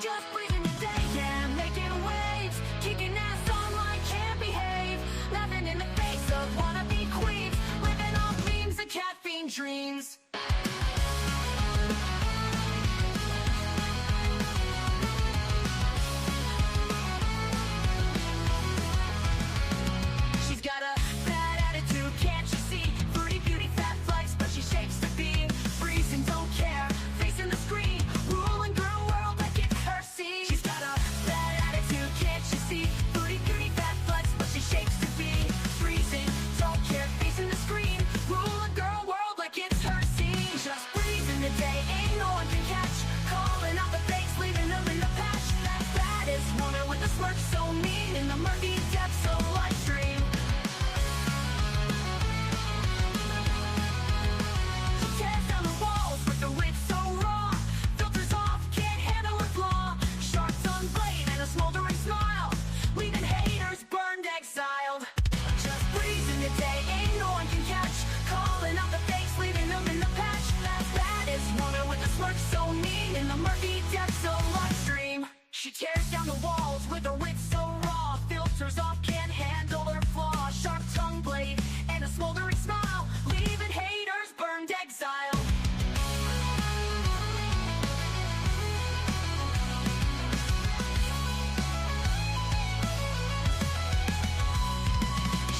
Just breathing the day, yeah, making waves, kicking ass online, can't behave, laughing in the face of wannabe queens, living off memes and caffeine dreams. She's got a bad attitude, can't you see? Fruity beauty, fat flex, but she shapes the beam. Freezing, don't care, facing the screen, ruling girl world like it's her scene. She's got a bad attitude, can't you see? Fruity beauty, fat flex, but she shapes the beam. Freezing, don't care, facing the screen, ruling girl world like it's her scene. Just breathing the day, ain't no one can catch. Calling out the fakes, leaving them in the patch. That baddest woman with a smirk so mean in the murky depths of life dream. She tears down the walls with the wit so raw. Filters off, can't handle her flaw. Sharp tongue blade and a smoldering smile, leaving haters burned, exiled. Just breezing the day, ain't no one can catch. Calling out the fakes, leaving them in the patch. That baddest woman with a smirk so mean in the murky depths of life dream. She tears down the walls with her wit so raw. Filters off, can't handle her flaw. Sharp tongue blade and a smoldering smile, leaving haters burned, exiled.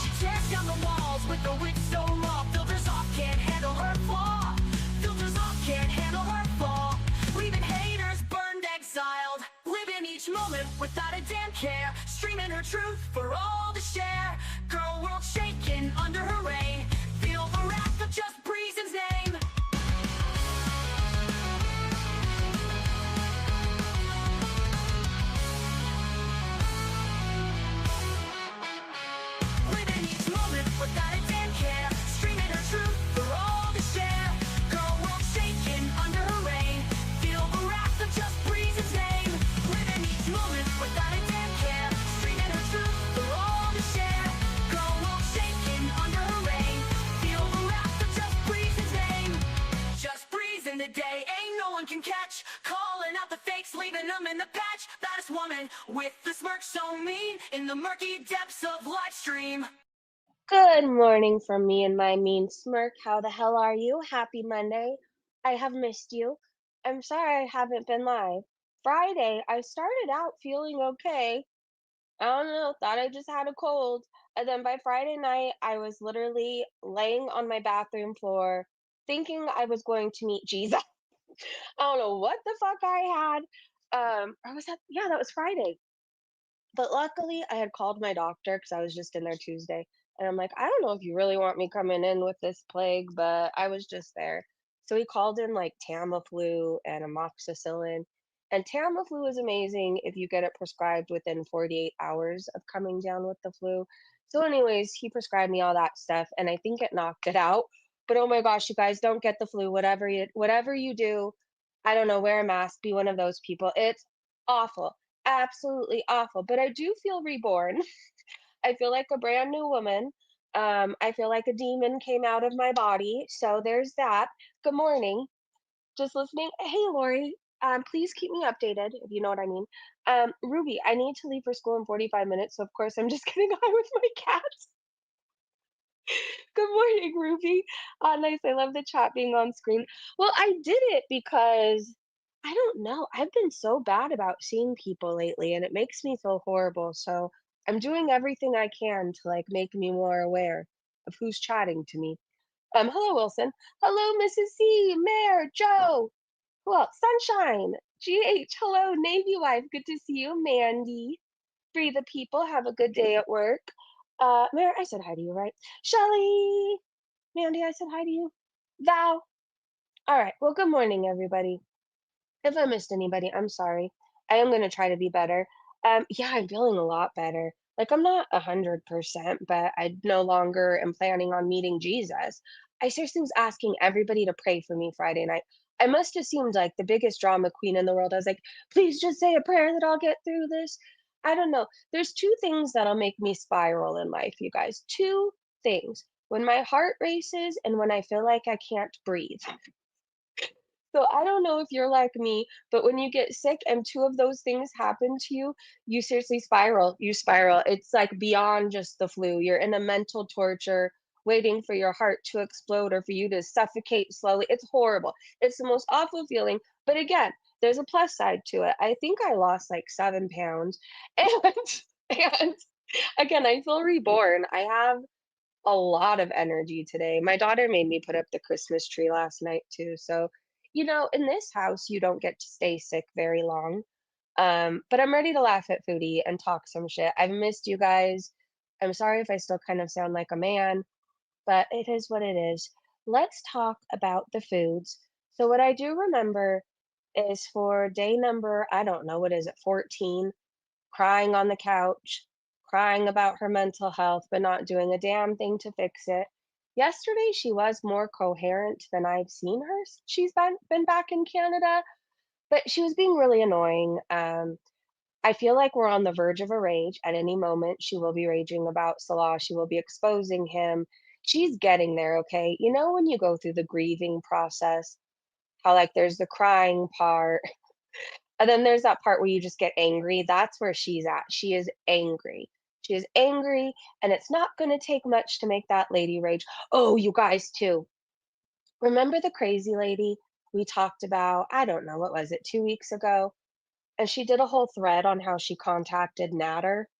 She tears down the walls with her wit so raw. Filters off, can't handle her flaw. Filters off, can't handle her flaw, leaving haters burned, exiled. Living each moment without a damn care, streaming her truth for all to share. Girl world shaking under her reign, feel the wrath of just Breezen's name. Living each moment without a damn care, streaming her truth for all to share. Girl world shaking under her reign, feel the wrath of just Breezen's name. Living each moment without a damn care, streaming her truth for all to share. Girl world shaking under her reign, feel the wrath of just Breezen's name. Just breezing the day, ain't no one can catch. Calling out the fakes, leaving them in the patch. Baddest woman with the smirk so mean in the murky depths of live stream. Good morning from me and my mean smirk. How the hell are you? Happy Monday. I have missed you. I'm sorry I haven't been live. Friday, I started out feeling okay. I don't know, thought I just had a cold. And then by Friday night, I was literally laying on my bathroom floor thinking I was going to meet Jesus. I don't know what the fuck I had. Or was that? Yeah, that was Friday. But luckily, I had called my doctor because I was just in there Tuesday. And I'm like, I don't know if you really want me coming in with this plague, but I was just there. So he called in like Tamiflu and amoxicillin. And Tamiflu is amazing if you get it prescribed within 48 hours of coming down with the flu. So, anyways, he prescribed me all that stuff, and I think it knocked it out. But oh my gosh, you guys, don't get the flu. Whatever you do, I don't know, wear a mask, be one of those people. It's awful, absolutely awful. But I do feel reborn. I feel like a brand new woman. I feel like a demon came out of my body. So there's that. Good morning. Just listening. Hey, Lori. Please keep me updated if you know what I mean. Ruby, I need to leave for school in 45 minutes. So, of course, I'm just getting on with my cats. Good morning, Ruby. Nice. I love the chat being on screen. Well, I did it because I don't know. I've been so bad about seeing people lately, and it makes me feel horrible. So I'm doing everything I can to like make me more aware of who's chatting to me. Hello, Wilson. Hello, Mrs. C, Mayor, Joe. Who else? Sunshine. GH. Hello, Navy Wife. Good to see you, Mandy. Free the people. Have a good day at work. Mayor, I said hi to you, right? Shelly. Mandy, I said hi to you. Val. All right. Well, good morning, everybody. If I missed anybody, I'm sorry. I am going to try to be better. Yeah, I'm feeling a lot better. Like, I'm not 100%, but I no longer am planning on meeting Jesus. I seriously was asking everybody to pray for me Friday night. I must have seemed like the biggest drama queen in the world. I was like, please just say a prayer that I'll get through this. I don't know. There's two things that'll make me spiral in life, you guys. Two things. When my heart races and when I feel like I can't breathe. So I don't know if you're like me, but when you get sick and two of those things happen to you, you seriously spiral. You spiral. It's like beyond just the flu. You're in a mental torture waiting for your heart to explode or for you to suffocate slowly. It's horrible. It's the most awful feeling. But again, there's a plus side to it. I think I lost like 7 pounds. And again, I feel reborn. I have a lot of energy today. My daughter made me put up the Christmas tree last night too. So, in this house, you don't get to stay sick very long. But I'm ready to laugh at Foodie and talk some shit. I've missed you guys. I'm sorry if I still kind of sound like a man, but it is what it is. Let's talk about the foods. So, what I do remember is for day number, I don't know, what is it, 14? Crying on the couch, crying about her mental health, but not doing a damn thing to fix it. Yesterday, she was more coherent than I've seen her. She's been back in Canada, but she was being really annoying. I feel like we're on the verge of a rage. At any moment, she will be raging about Salah. She will be exposing him. She's getting there, okay? You know, when you go through the grieving process, how like there's the crying part, and then there's that part where you just get angry. That's where she's at. She is angry. She is angry, and it's not gonna take much to make that lady rage. Oh, you guys too. Remember the crazy lady we talked about? I don't know, what was it, 2 weeks ago? And she did a whole thread on how she contacted Natter,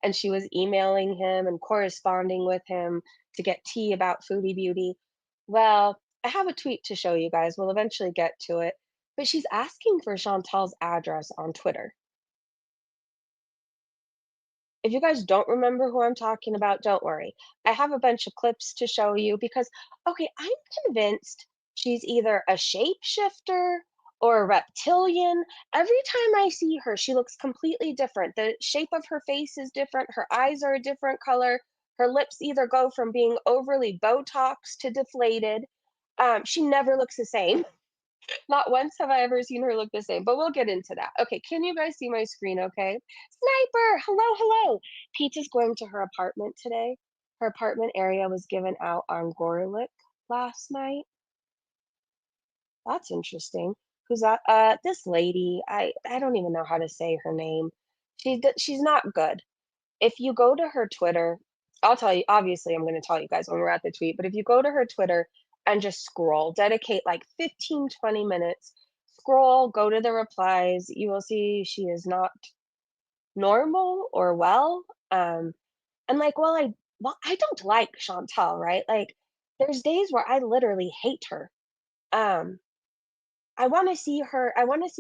and she was emailing him and corresponding with him to get tea about Foodie Beauty. Well, I have a tweet to show you guys. We'll eventually get to it. But she's asking for Chantal's address on Twitter. If you guys don't remember who I'm talking about, don't worry. I have a bunch of clips to show you because, okay, I'm convinced she's either a shapeshifter or a reptilian. Every time I see her, she looks completely different. The shape of her face is different, her eyes are a different color, her lips either go from being overly Botox to deflated. She never looks the same. Not once have I ever seen her look the same, but we'll get into that. Okay, can you guys see my screen okay? Sniper, hello, hello. Peach is going to her apartment today. Her apartment area was given out on Gorlick last night. That's interesting. Who's that? This lady. I don't even know how to say her name. She's not good. If you go to her Twitter, I'll tell you, obviously, I'm gonna tell you guys when we're at the tweet, but if you go to her Twitter and just scroll, dedicate like 15, 20 minutes, scroll, go to the replies, you will see she is not normal or well. And like, I don't like Chantal, right? Like, there's days where I literally hate her. Um, I wanna see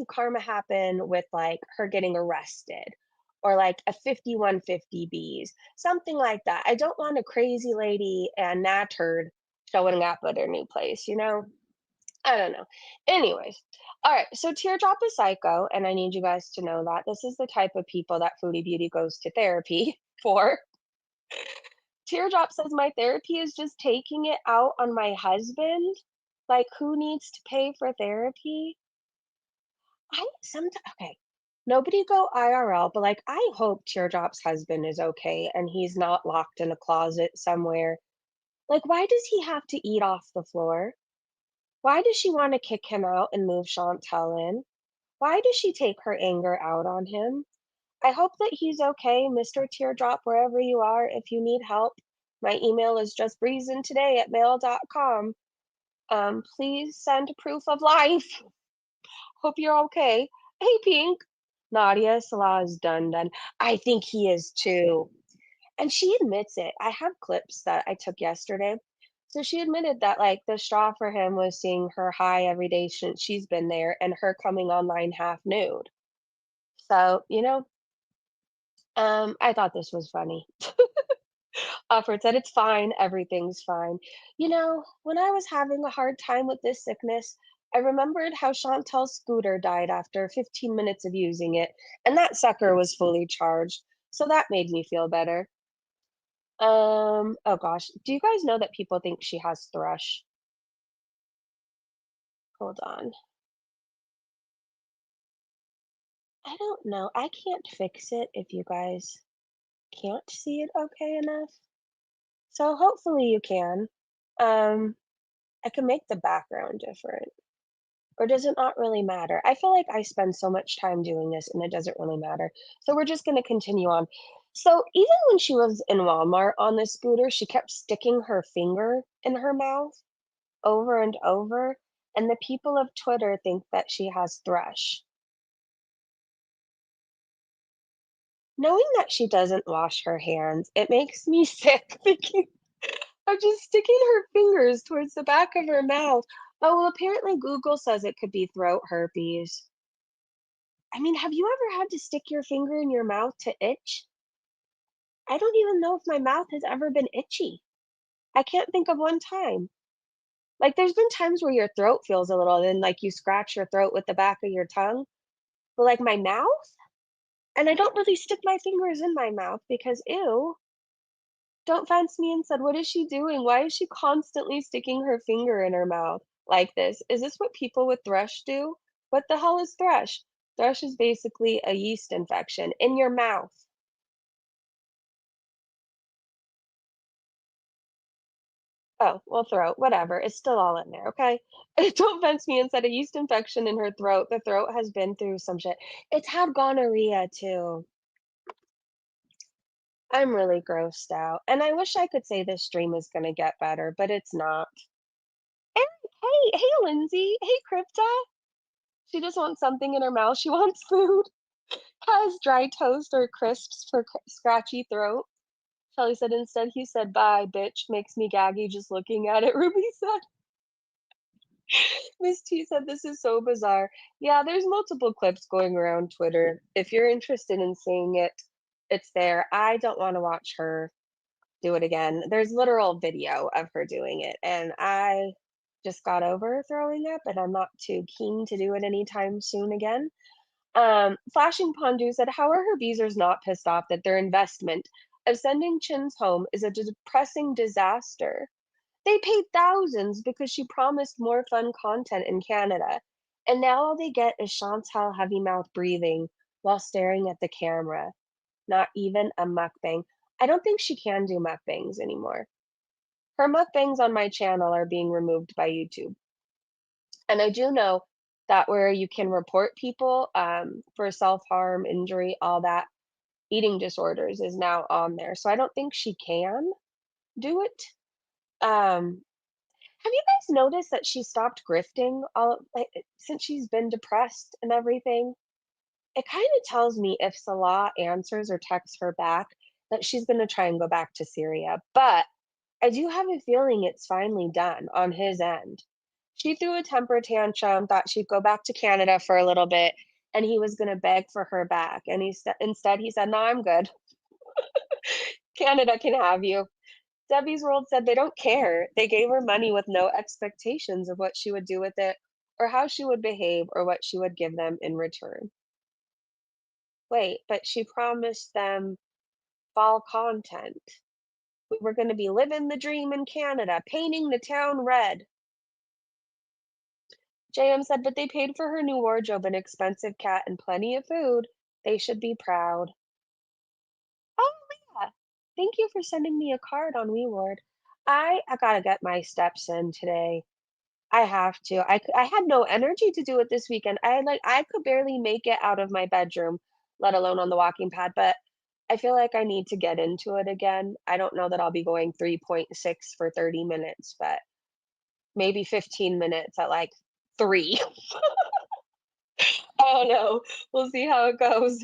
karma happen with, like, her getting arrested or, like, a 5150 Bs, something like that. I don't want a crazy lady and Natterd showing up at her new place, you know? I don't know. Anyways, alright, so Teardrop is psycho, and I need you guys to know that. This is the type of people that Foodie Beauty goes to therapy for. Teardrop says, "My therapy is just taking it out on my husband." Like, who needs to pay for therapy? Okay. Nobody go IRL, but like I hope Teardrop's husband is okay and he's not locked in a closet somewhere. Like, why does he have to eat off the floor? Why does she want to kick him out and move Chantel in? Why does she take her anger out on him? I hope that he's okay, Mr. Teardrop, wherever you are. If you need help, my email is justbreezintoday@mail.com. Please send proof of life. Hope you're okay. Hey, Pink. Nadia, Salah is done. I think he is too. And she admits it. I have clips that I took yesterday. So she admitted that like the straw for him was seeing her high every day since she's been there and her coming online half nude. So, I thought this was funny. Alfred said, "It's fine, everything's fine." When I was having a hard time with this sickness, I remembered how Chantal's scooter died after 15 minutes of using it, and that sucker was fully charged, so that made me feel better. Oh gosh, do you guys know that people think she has thrush? Hold on. I don't know. I can't fix it if you guys can't see it okay enough. So hopefully you can. Um, I can make the background different. Or does it not really matter? I feel like I spend so much time doing this and it doesn't really matter. So we're just going to continue on. So even when she was in Walmart on the scooter, she kept sticking her finger in her mouth over and over. And the people of Twitter think that she has thrush. Knowing that she doesn't wash her hands, it makes me sick thinking of just sticking her fingers towards the back of her mouth. Oh, well, apparently Google says it could be throat herpes. I mean, have you ever had to stick your finger in your mouth to itch? I don't even know if my mouth has ever been itchy. I can't think of one time. Like, there's been times where your throat feels a little, and like you scratch your throat with the back of your tongue, but like my mouth? And I don't really stick my fingers in my mouth because, ew, don't fence me and said, what is she doing? Why is she constantly sticking her finger in her mouth like this? Is this what people with thrush do? What the hell is thrush? Thrush is basically a yeast infection in your mouth. Oh, well, throat, whatever. It's still all in there, okay? Don't fence me and said a yeast infection in her throat. The throat has been through some shit. It's had gonorrhea too. I'm really grossed out. And I wish I could say this stream is gonna get better, but it's not. And hey, Lindsay. Hey, Crypta. She just wants something in her mouth. She wants food. Has dry toast or crisps for scratchy throat. Shelly said instead he said, bye, bitch. Makes me gaggy just looking at it. Ruby said. Miss T said, "This is so bizarre." Yeah, there's multiple clips going around Twitter. If you're interested in seeing it, it's there. I don't wanna watch her do it again. There's literal video of her doing it, and I just got over throwing up, and I'm not too keen to do it anytime soon again. Flashing Pondu said, "How are her beezers not pissed off that their investment of sending Chins home is a depressing disaster? They paid thousands because she promised more fun content in Canada, and now all they get is Chantal heavy mouth breathing while staring at the camera. Not even a mukbang." I don't think she can do mukbangs anymore. Her mukbangs on my channel are being removed by YouTube. And I do know that where you can report people for self-harm, injury, all that, eating disorders is now on there. So I don't think she can do it. Um, Have you guys noticed that she stopped grifting since she's been depressed and everything? It kind of tells me if Salah answers or texts her back that she's going to try and go back to Syria. But I do have a feeling it's finally done on his end. She threw a temper tantrum, thought she'd go back to Canada for a little bit, and he was going to beg for her back. And instead he said, "No, I'm good. Canada can have you." Debbie's World said they don't care. They gave her money with no expectations of what she would do with it, or how she would behave, or what she would give them in return. Wait, but she promised them fall content. We were going to be living the dream in Canada, painting the town red. JM said, but they paid for her new wardrobe, an expensive cat, and plenty of food. They should be proud. Oh, yeah. Thank you for sending me a card on WeWard. I gotta get my steps in today. I have to. I had no energy to do it this weekend. I could barely make it out of my bedroom, let alone on the walking pad, but I feel like I need to get into it again. I don't know that I'll be going 3.6 for 30 minutes, but maybe 15 minutes at like 3. Oh no. We'll see how it goes.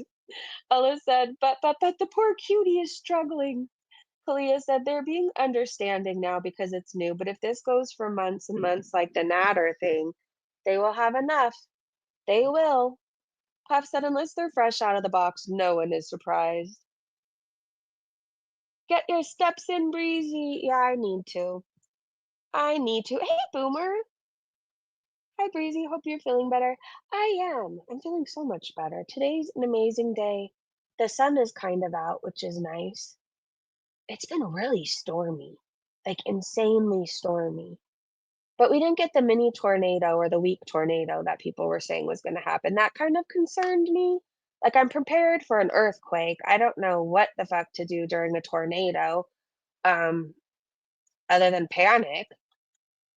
Ella said, but the poor cutie is struggling." Kalia said, "They're being understanding now because it's new, but if this goes for months and months like the Natter thing, they will have enough. They will." Puff said, "Unless they're fresh out of the box, no one is surprised." Get your steps in, Breezy. Yeah, I need to. I need to. Hey, Boomer. Hi, Breezy. Hope you're feeling better. I am. I'm feeling so much better. Today's an amazing day. The sun is kind of out, which is nice. It's been really stormy, like insanely stormy. But we didn't get the mini tornado or the weak tornado that people were saying was going to happen. That kind of concerned me. Like, I'm prepared for an earthquake. I don't know what the fuck to do during a tornado, um, other than panic.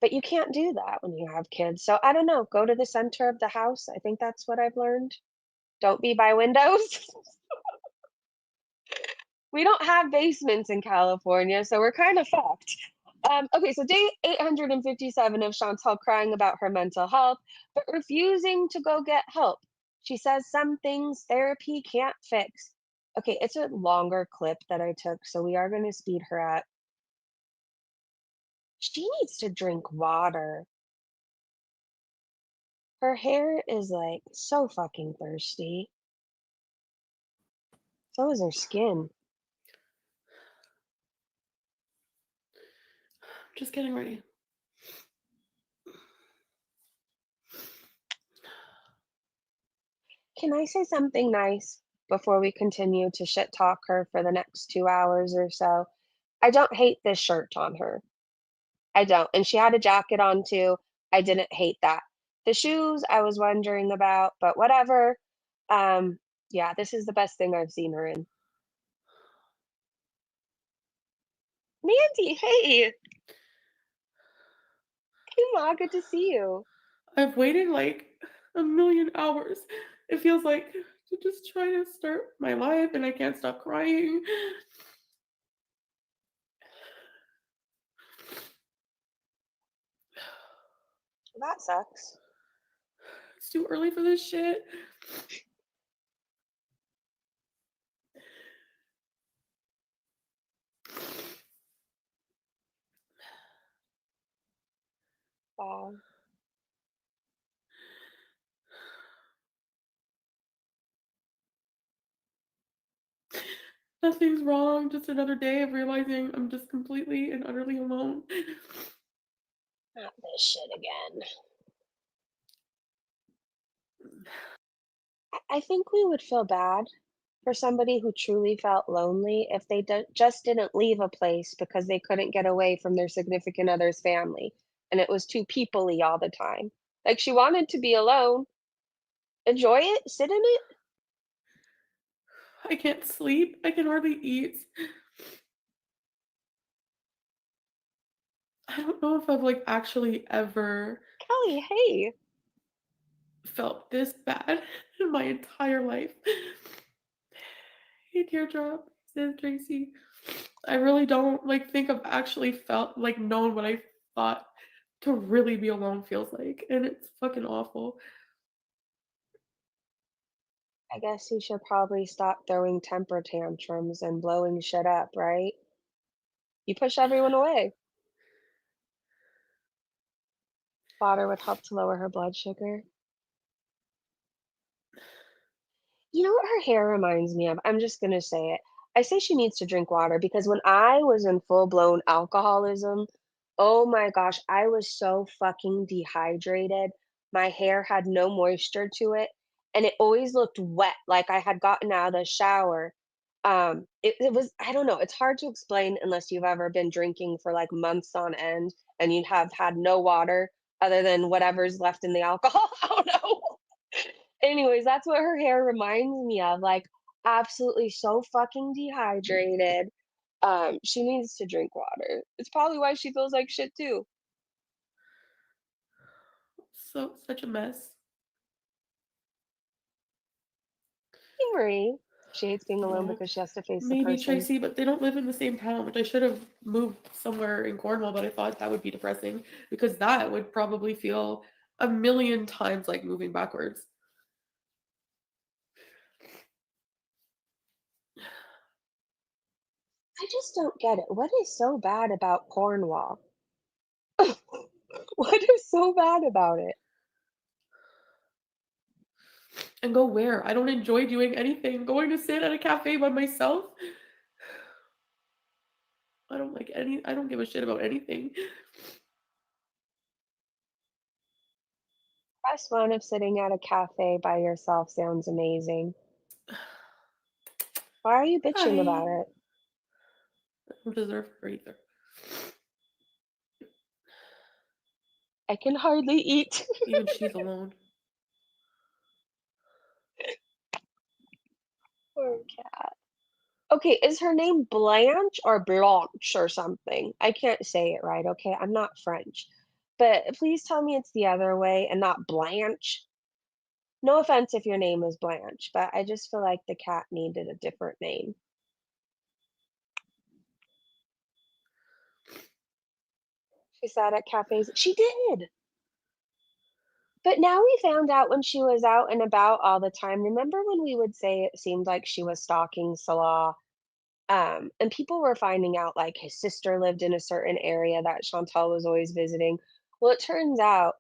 But you can't do that when you have kids. So I don't know, go to the center of the house. I think that's what I've learned. Don't be by windows. We don't have basements in California, so we're kind of fucked. Okay, so day 857 of Chantal crying about her mental health, but refusing to go get help. She says some things therapy can't fix. Okay, it's a longer clip that I took, so we are going to speed her up. She needs to drink water. Her hair is like so fucking thirsty. So is her skin. Just getting ready. Can I say something nice before we continue to shit talk her for the next 2 hours or so? I don't hate this shirt on her. I don't. And she had a jacket on too. I didn't hate that. The shoes I was wondering about, but whatever. Um, yeah, this is the best thing I've seen her in. Mandy, hey. Hey, Ma, good to see you. I've waited like a million hours. It feels like to just try to start my life and I can't stop crying. That sucks. It's too early for this shit. Wow. Nothing's wrong. Just another day of realizing I'm just completely and utterly alone. Not this shit again. I think we would feel bad for somebody who truly felt lonely if they just didn't leave a place because they couldn't get away from their significant other's family and it was too peoply all the time. Like she wanted to be alone. Enjoy it, sit in it. I can't sleep. I can hardly eat. I don't know if I've like actually ever Kelly, hey. felt this bad in my entire life. Hey, teardrop, says Tracy. I really don't like think I've actually felt like known what I thought to really be alone feels like, and it's fucking awful. I guess you should probably stop throwing temper tantrums and blowing shit up, right? You push everyone away. Water would help to lower her blood sugar. You know what her hair reminds me of? I'm just gonna say it. I say she needs to drink water because when I was in full-blown alcoholism, oh my gosh, I was so fucking dehydrated. My hair had no moisture to it, and it always looked wet, like I had gotten out of the shower. It was I don't know, it's hard to explain unless you've ever been drinking for, like, months on end and you have had no water other than whatever's left in the alcohol. I don't know. Anyways, that's what her hair reminds me of, like, absolutely so fucking dehydrated. She needs to drink water. It's probably why she feels like shit too. So such a mess. Hey, Marie. She hates being alone Oh, because she has to face the maybe person. Tracy, but they don't live in the same town, which I should have moved somewhere in Cornwall, but I thought that would be depressing because that would probably feel a million times like moving backwards. I just don't get it. What is so bad about Cornwall? What is so bad about it? And go where? I don't enjoy doing anything. Going to sit at a cafe by myself? I don't give a shit about anything. Press one of sitting at a cafe by yourself sounds amazing. Why are you bitching about I it? don't deserve her either. I can hardly eat. Even she's alone. Poor cat. Okay, is her name Blanche or Blanche or something? I can't say it right, okay? I'm not French. But please tell me it's the other way and not Blanche. No offense if your name is Blanche, but I just feel like the cat needed a different name. She sat at cafes. She did. But now we found out when she was out and about all the time. Remember when we would say it seemed like she was stalking Salah? And people were finding out like his sister lived in a certain area that Chantal was always visiting. Well, it turns out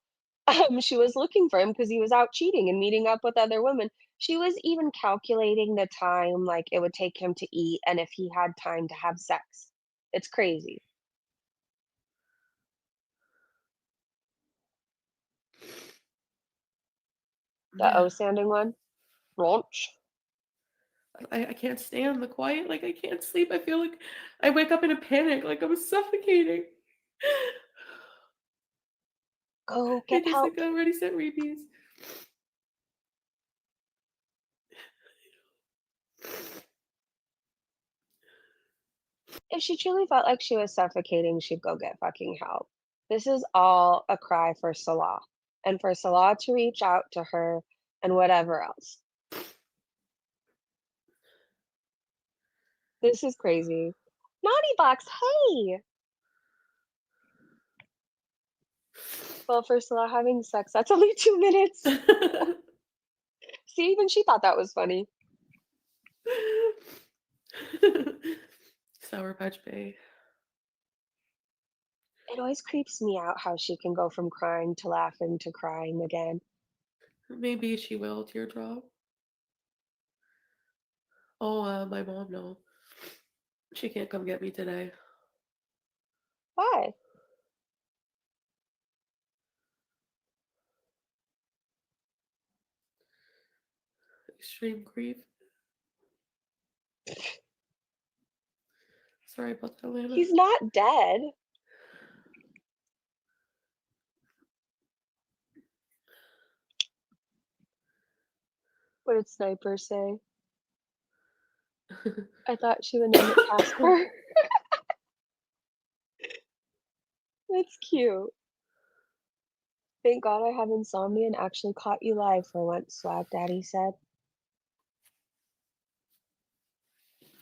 she was looking for him because he was out cheating and meeting up with other women. She was even calculating the time like it would take him to eat and if he had time to have sex. It's crazy. The Yeah. O sounding one. Launch. I can't stand the quiet, like, I can't sleep, I feel like I wake up in a panic, like I'm suffocating. Go I get just, like, help. already sent repeats. If she truly felt like she was suffocating, she'd go get fucking help. This is all a cry for Salah and for Salah to reach out to her and whatever else. This is crazy. Naughty box, hey! Well, for Salah having sex, that's only 2 minutes. See, even she thought that was funny. Sour Patch Bay. It always creeps me out how she can go from crying to laughing to crying again. Maybe she will teardrop. Oh, my mom, no. She can't come get me today. Why? Extreme grief. Sorry about that, Lana. He's not dead. What did Sniper say? I thought she would name it Casper. That's cute. Thank God I have insomnia and actually caught you live for once, Swag Daddy said.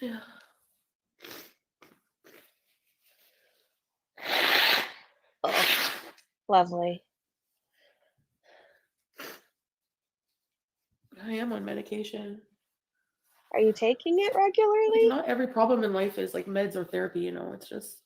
Yeah. Oh, lovely. I am on medication. Are you taking it Like, regularly? not every problem in life is like meds or therapy, it's just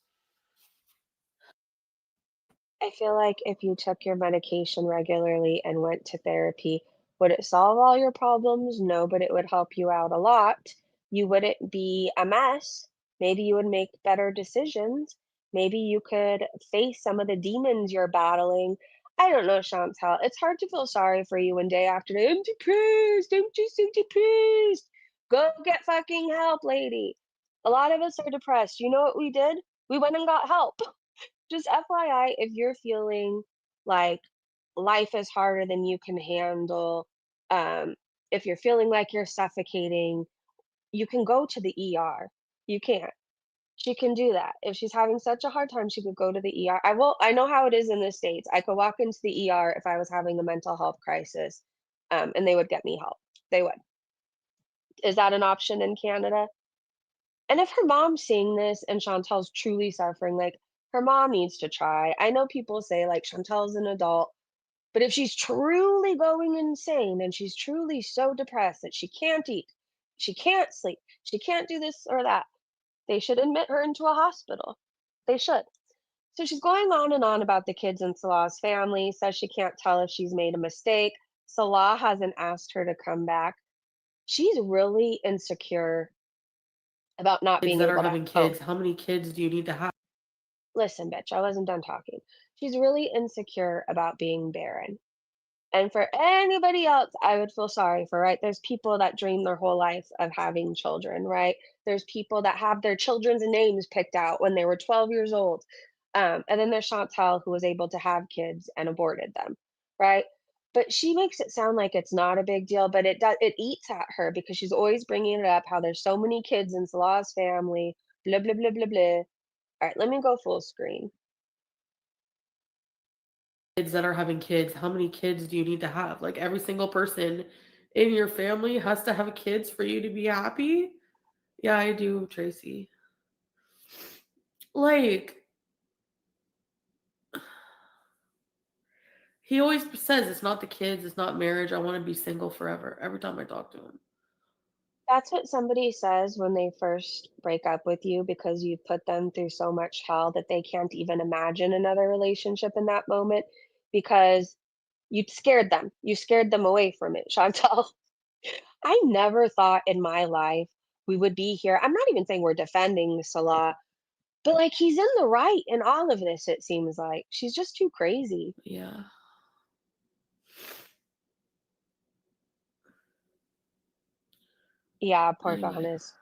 I feel like if you took your medication regularly and went to therapy, would it solve all your problems? No, but it would help you out a lot. You wouldn't be a mess. Maybe you would make better decisions. Maybe you could face some of the demons you're battling. I don't know, Chantal. It's hard to feel sorry for you when day after day, I'm depressed. I'm just so depressed. Go get fucking help, lady. A lot of us are depressed. You know what we did? We went and got help. Just FYI, if you're feeling like life is harder than you can handle, um, if you're feeling like you're suffocating, you can go to the ER. You can. She can do that. If she's having such a hard time, she could go to the ER. I know how it is in the States. I could walk into the ER if I was having a mental health crisis, and they would get me help. They would. Is that an option in Canada? And if her mom's seeing this and Chantel's truly suffering, like, her mom needs to try. I know people say, like, Chantel's an adult, but if she's truly going insane and she's truly so depressed that she can't eat, she can't sleep, she can't do this or that, they should admit her into a hospital. They should. So she's going on about the kids in Salah's family, says she can't tell if she's made a mistake. Salah hasn't asked her to come back. She's really insecure about not kids being that are able to having own. kids. How many kids do you need to have? Listen, bitch, I wasn't done talking. She's really insecure about being barren. And for anybody else, I would feel sorry for, right? There's people that dream their whole life of having children, right? There's people that have their children's names picked out when they were 12 years old. And then there's Chantal who was able to have kids and aborted them, right? But she makes it sound like it's not a big deal, but it eats at her because she's always bringing it up how there's so many kids in Salah's family, blah blah blah blah blah. All right, let me go full screen. kids that are having kids, how many kids do you need to have? Like every single person in your family has to have kids for you to be happy? Yeah, I do, Tracy. Like he always says it's not the kids, it's not marriage. I want to be single forever. Every time I talk to him. That's what somebody says when they first break up with you because you put them through so much hell that they can't even imagine another relationship in that moment because you scared them. You scared them away from it, Chantal. I never thought in my life we would be here. I'm not even saying we're defending Salah, but like he's in the right in all of this, it seems like. She's just too crazy. Yeah. Yeah, Anyway, Pocahontas.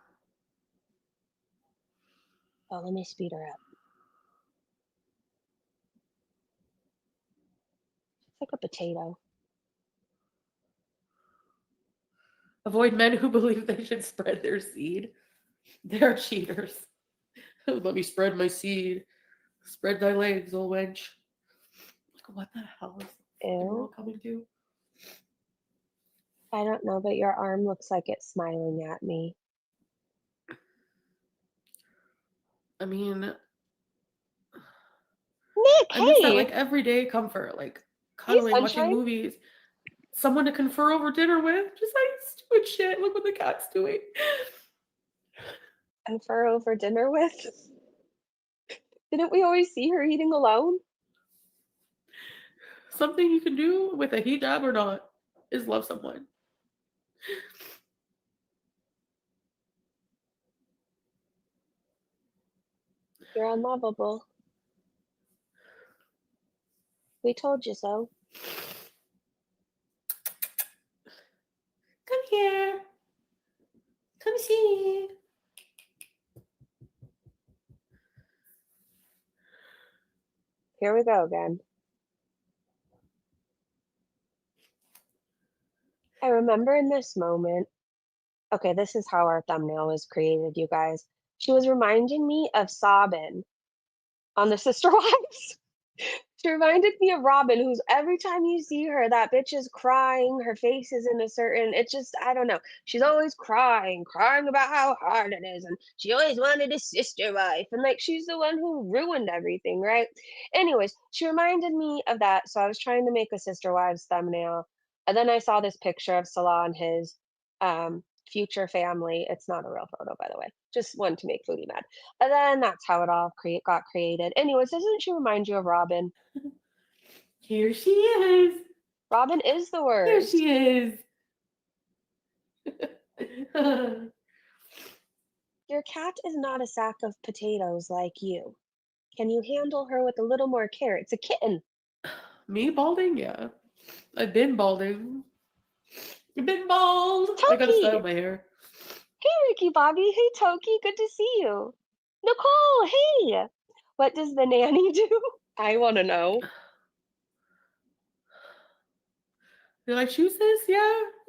Oh, let me speed her up. It's like a potato. avoid men who believe they should spread their seed. They're cheaters. Let me spread my seed. Spread thy legs, old wench. Like, what the hell is the fucking Ew. world coming to? I don't know, but your arm looks like it's smiling at me. I mean, Nick, I miss that like hey! everyday comfort, like Hey, cuddling, watching sunshine. movies, someone to confer over dinner with. Just like stupid shit. Look what the cat's doing. And for over dinner with? Didn't we always see her eating alone? Something you can do with a hijab or not is love someone. You're unlovable. We told you so. Come here. Come see. Here we go again. I remember in this moment, okay, this is how our thumbnail was created, you guys. She was reminding me of Sabin on the Sister Wives. She reminded me of Robin, who's every time you see her, that bitch is crying. Her face is in a certain, it's just, I don't know. She's always crying, crying about how hard it is. And she always wanted a sister wife. And like, she's the one who ruined everything, right? Anyways, she reminded me of that. So I was trying to make a Sister Wives thumbnail. And then I saw this picture of Salah and his future family. It's not a real photo, by the way. Just one to make Foodie mad. And then that's how it all got created. Anyways, doesn't she remind you of Robin? Here she is. Robin is the Here worst. she is. Your cat is not a sack of potatoes like you. Can you handle her with a little more care? It's a kitten. Me balding? Yeah. I've been balding. I've been bald. I gotta style Toki! my hair. Hey, Ricky Bobby. Hey, Toki. Good to see you. Nicole, hey! What does the nanny do? I want to know. You're like, choose this? Yeah,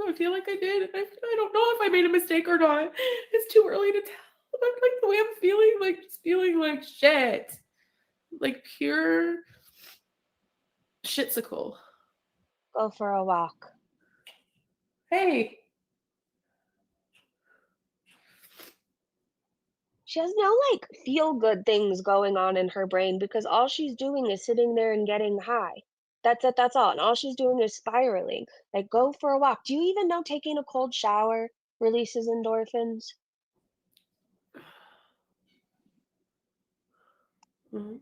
I feel like I did. I don't know if I made a mistake or not. It's too early to tell. I'm like the way I'm feeling, like just feeling like shit. Like pure shitsicle. Go for a walk. Hey, She has no like feel good things going on in her brain because all she's doing is sitting there and getting high. That's it, that's all. And all she's doing is spiraling. Like go for a walk. Do you even know taking a cold shower releases endorphins? Is Mhm.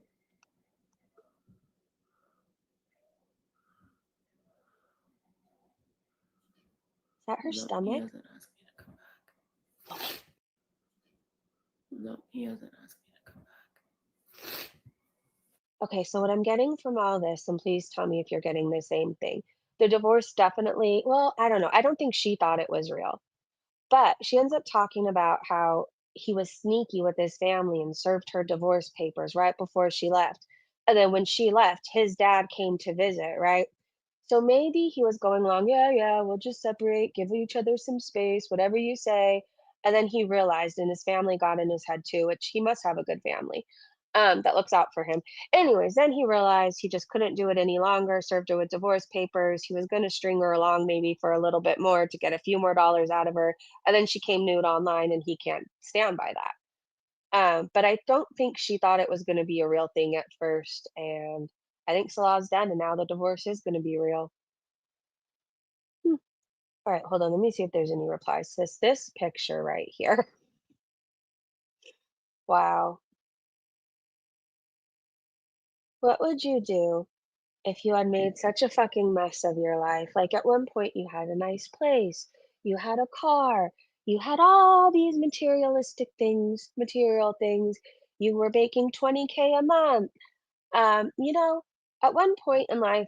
that her No, he stomach? hasn't asked me to come back. Okay. No, he hasn't asked me to come back. Okay, so what I'm getting from all this, and please tell me if you're getting the same thing. The divorce definitely, well, I don't know. I don't think she thought it was real. But she ends up talking about how he was sneaky with his family and served her divorce papers right before she left. And then when she left, his dad came to visit, right? So maybe he was going along, yeah, yeah, we'll just separate, give each other some space, whatever you say. And then he realized, and his family got in his head too, which he must have a good family. that looks out for him. Anyways, then he realized he just couldn't do it any longer, served her with divorce papers. He was going to string her along maybe for a little bit more to get a few more dollars out of her. And then she came nude online, and he can't stand by that. But I don't think she thought it was going to be a real thing at first. And I think Salah's done, and now the divorce is going to be real. Hmm. All right, hold on. Let me see if there's any replies to this picture right here. Wow. What would you do if you had made such a fucking mess of your life? Like at one point, you had a nice place, you had a car, you had all these materialistic things, material things. You were making 20K a month. You know, at one point in life,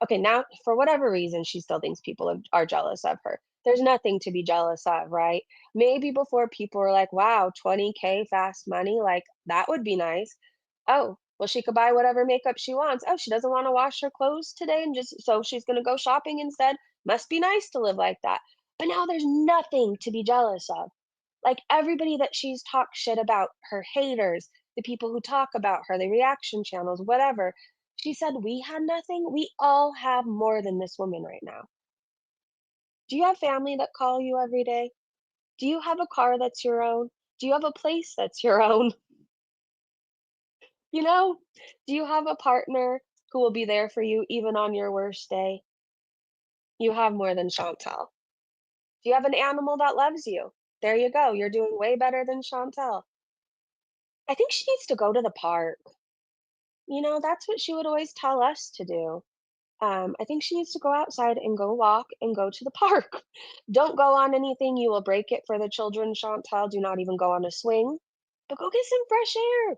okay, now for whatever reason, she still thinks people are jealous of her. There's nothing to be jealous of, right? Maybe before people were like, wow, 20K fast money, like that would be nice. Oh, well, she could buy whatever makeup she wants. Oh, she doesn't want to wash her clothes today, and just so she's going to go shopping instead. Must be nice to live like that. But now there's nothing to be jealous of. Like everybody that she's talked shit about, her haters, the people who talk about her, the reaction channels, whatever. She said, we had nothing. We all have more than this woman right now. Do you have family that call you every day? Do you have a car that's your own? Do you have a place that's your own? You know? Do you have a partner who will be there for you even on your worst day? You have more than Chantel. Do you have an animal that loves you? There you go. You're doing way better than Chantel. I think she needs to go to the park. You know, that's what she would always tell us to do. I think she needs to go outside and go walk and go to the park. Don't go on anything, you will break it for the children, Chantal. Do not even go on a swing, but go get some fresh air.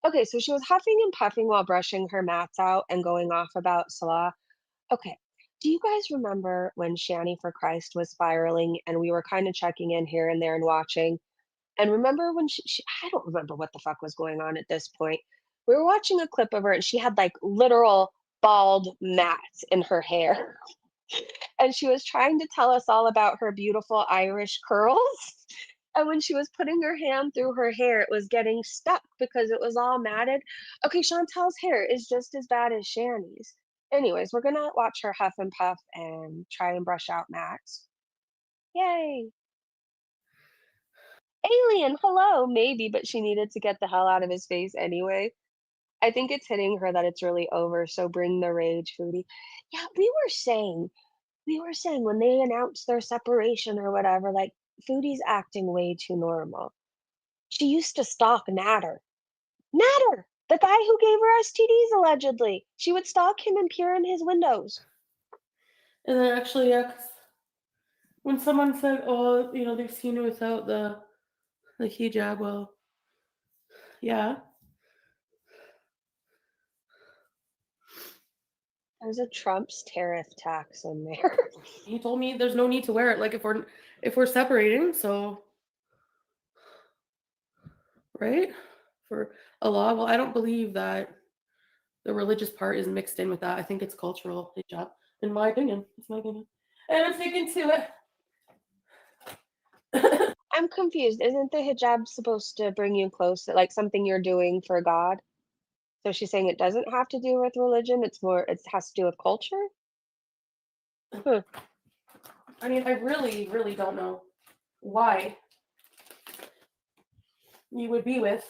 Okay, so she was huffing and puffing while brushing her mats out and going off about Salah. Okay, do you guys remember when Shani for Christ was spiraling and we were kind of checking in here and there and watching? And remember when I don't remember what the fuck was going on at this point. We were watching a clip of her and she had like literal bald mats in her hair. And she was trying to tell us all about her beautiful Irish curls. And when she was putting her hand through her hair, it was getting stuck because it was all matted. Okay, Chantel's hair is just as bad as Shani's. Anyways, we're gonna watch her huff and puff and try and brush out mats. Yay! Alien, hello, maybe, but she needed to get the hell out of his face anyway. I think it's hitting her that it's really over, so bring the rage, Foodie. Yeah, we were saying when they announced their separation or whatever, like Foodie's acting way too normal. She used to stalk Natter. Natter, the guy who gave her STDs allegedly. She would stalk him and peer in his windows. And then actually, yeah, 'cause when someone said, "Oh, you know, they've seen you without the hijab," well, yeah, There's a Trump's tariff tax in there. he told me there's no need to wear it. Like if we're separating, so right for a law. Well, I don't believe that the religious part is mixed in with that. I think it's cultural hijab, in my opinion. It's my opinion, and I'm sticking to it. I'm confused. Isn't the hijab supposed to bring you closer, like something you're doing for God? So she's saying it doesn't have to do with religion, it has to do with culture? Huh. I mean, I really, really don't know why you would be with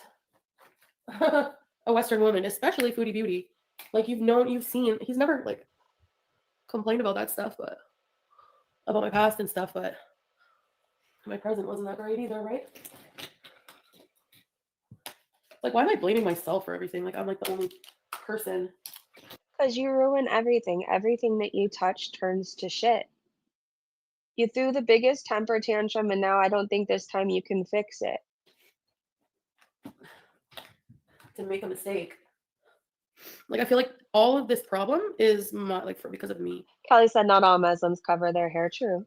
a Western woman, especially Foodie Beauty. Like you've seen. He's never like complained about that stuff, but about my past and stuff. But my present wasn't that great either, right? Like, why am I blaming myself for everything? Like, I'm like the only person. Because you ruin everything. Everything that you touch turns to shit. You threw the biggest temper tantrum, and now I don't think this time you can fix it. To make a mistake. Like I feel like all of this problem is because of me. Kelly said not all Muslims cover their hair. True.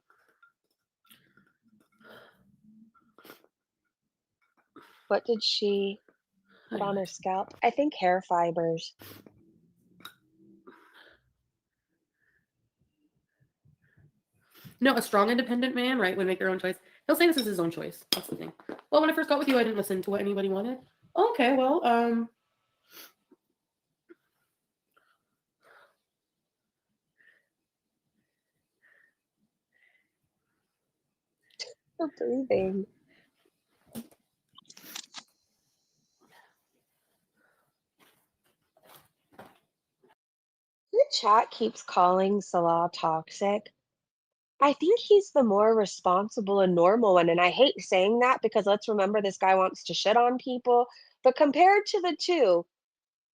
What did she put on her scalp? I think hair fibers. No, a strong, independent man, right, would make their own choice. He'll say this is his own choice. That's the thing. Well, when I first got with you, I didn't listen to what anybody wanted. Okay, well, We're breathing. The chat keeps calling Salah toxic. I think he's the more responsible and normal one, and I hate saying that because let's remember this guy wants to shit on people, but compared to the two,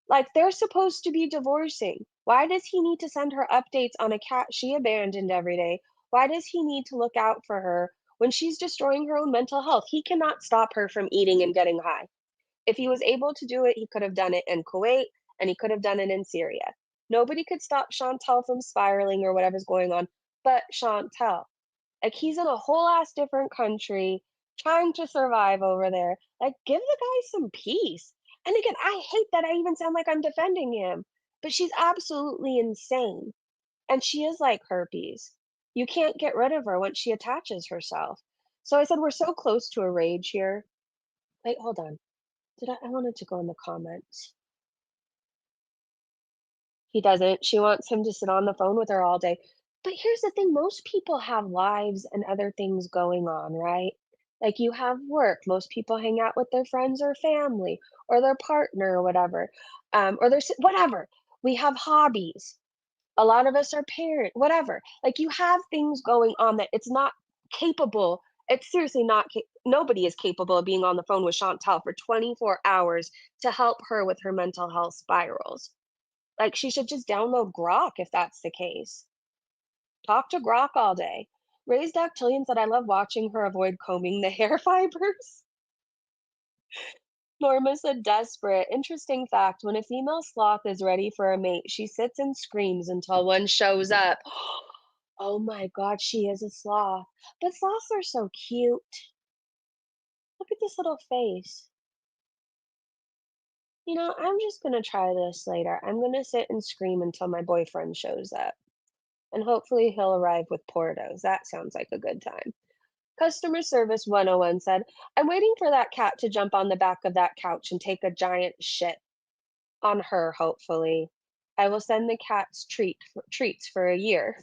like, they're supposed to be divorcing. Why does he need to send her updates on a cat she abandoned every day? Why does he need to look out for her when she's destroying her own mental health? He cannot stop her from eating and getting high. If he was able to do it, he could have done it in Kuwait and he could have done it in Syria. Nobody could stop Chantal from spiraling or whatever's going on but Chantal. Like, he's in a whole ass different country trying to survive over there. Like, give the guy some peace. And again, I hate that I even sound like I'm defending him, but she's absolutely insane. And she is like herpes. You can't get rid of her once she attaches herself. So I said, we're so close to a rage here. Wait, hold on. I wanted to go in the comments. He doesn't. She wants him to sit on the phone with her all day. But here's the thing, most people have lives and other things going on, right? Like you have work. Most people hang out with their friends or family or their partner or whatever. Or their whatever. We have hobbies. A lot of us are parent, whatever. Like you have things going on that it's not capable. It's seriously not. Nobody is capable of being on the phone with Chantal for 24 hours to help her with her mental health spirals. Like, she should just download Grok if that's the case. Talk to Grok all day. Raised Dactylian said, I love watching her avoid combing the hair fibers. Norma said, desperate. Interesting fact, when a female sloth is ready for a mate, she sits and screams until one shows up. Oh my god, she is a sloth. But sloths are so cute. Look at this little face. You know, I'm just gonna try this later. I'm gonna sit and scream until my boyfriend shows up. And hopefully he'll arrive with Portos. That sounds like a good time. Customer Service 101 said, I'm waiting for that cat to jump on the back of that couch and take a giant shit on her, hopefully. I will send the cats treats for a year.